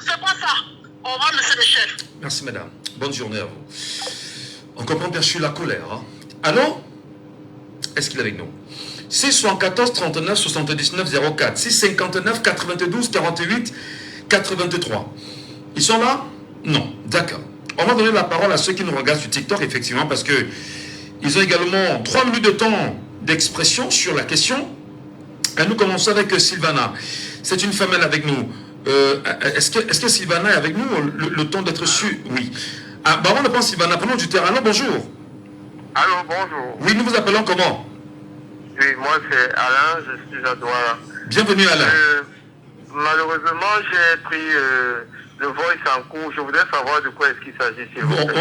C'est quoi ça? Au revoir, M. Michel. Merci, madame. Bonne journée à vous. On comprend bien sûr la colère. Hein? Allô? Est-ce qu'il est avec nous? 674 39 79 04 659 92 48 83. Ils sont là? Non. D'accord. On va donner la parole à ceux qui nous regardent sur TikTok, effectivement, parce que ils ont également 3 minutes de temps d'expression sur la question. Et nous commençons avec Sylvana. C'est une femelle avec nous. Est-ce que Sylvana est avec nous? Le temps d'être su? Oui. Ah, bah on ne pense Sylvana. Prenons du terrain. Allô, bonjour. Allô, bonjour. Oui, nous vous appelons comment? Oui, moi c'est Alain, je suis à Douala. Bienvenue Alain. Malheureusement, j'ai pris le voice en cours. Je voudrais savoir de quoi est-ce qu'il s'agit.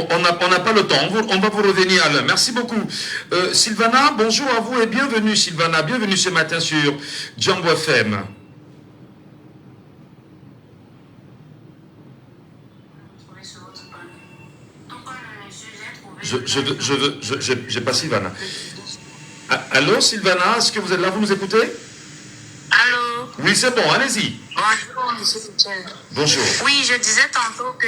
On n'a pas le temps. On va vous revenir Alain. Merci beaucoup. Sylvana, bonjour à vous et bienvenue Sylvana. Bienvenue ce matin sur Django FM. J'ai pas Sylvana. Allô, Sylvana, est-ce que vous êtes là, vous nous écoutez? Allô? Oui, c'est bon, allez-y. Bonjour, monsieur Michel. Bonjour. Oui, je disais tantôt que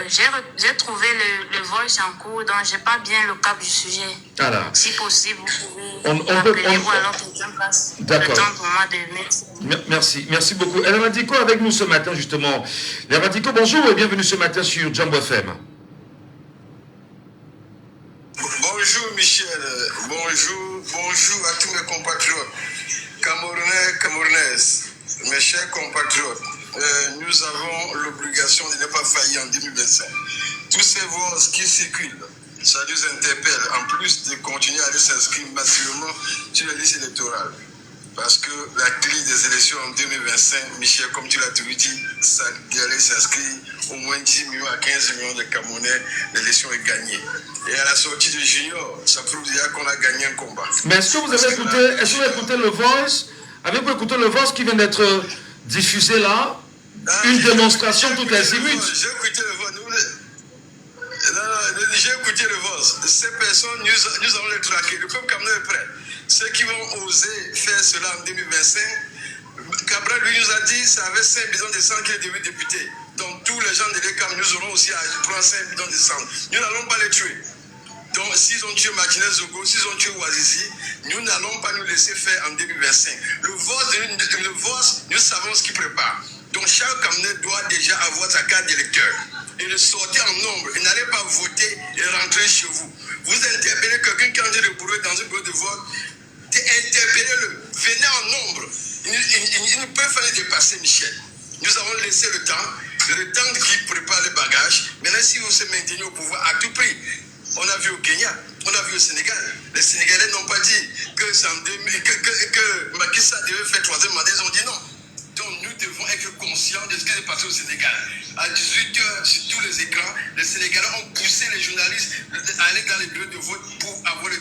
j'ai trouvé le voice en cours, donc je n'ai pas bien le cap du sujet. Alors. Si possible, vous pouvez On m'appeler peut, ou alors quelqu'un passe le d'accord. temps pour moi de mettre. Merci beaucoup. El Radico avec nous ce matin, justement. Les Radico, bonjour et bienvenue ce matin sur Jambo FM. Bonjour Michel, bonjour à tous mes compatriotes, Camerounais, Camerounaises, mes chers compatriotes. Nous avons l'obligation de ne pas faillir en 2025. Tous ces voix qui circulent, ça nous interpelle, en plus de continuer à aller s'inscrire massivement sur les listes électorales. Parce que la clé des élections en 2025, Michel, comme tu l'as toujours dit, ça allait s'inscrire au moins 10 millions à 15 millions de Camerounais, l'élection est gagnée. Et à la sortie de Junior, ça prouve déjà qu'on a gagné un combat. Mais est-ce que vous avez écouté, le voice? Avez-vous écouté le voice qui vient d'être diffusé là? Une démonstration toute azimut. J'ai écouté le voice. J'ai écouté le voice. Ces personnes, nous allons les traquer. Le peuple camerounais est prêt. Ceux qui vont oser faire cela en 2025, Cabral lui nous a dit que ça avait 5 bidons de sang qu'il est devenu député. Donc tous les gens de l'ECAM, nous aurons aussi à prendre 5 bidons de sang. Nous n'allons pas les tuer. Donc s'ils ont tué Martinez Zogo, s'ils ont tué Ouazizi, nous n'allons pas nous laisser faire en 2025. Le vote, nous savons ce qu'il prépare. Donc chaque Camerounais doit déjà avoir sa carte d'électeur. Et le sortir en nombre. Et n'allez pas voter et rentrer chez vous. Vous interpellez quelqu'un qui est en train de brûler dans un bureau de vote. Interpellez-le. Venez en nombre. Il ne peut pas les dépasser, Michel. Nous avons laissé le temps qui prépare les bagages. Maintenant, si vous se maintenez au pouvoir à tout prix, on a vu au Kenya, on a vu au Sénégal. Les Sénégalais n'ont pas dit que Macky Sall devait faire 3e mandat. Ils ont dit non. Donc nous devons être conscients de ce qui s'est passé au Sénégal. À 18h, sur tous les écrans, les Sénégalais ont poussé les journalistes à aller dans les bureaux de vote pour avoir le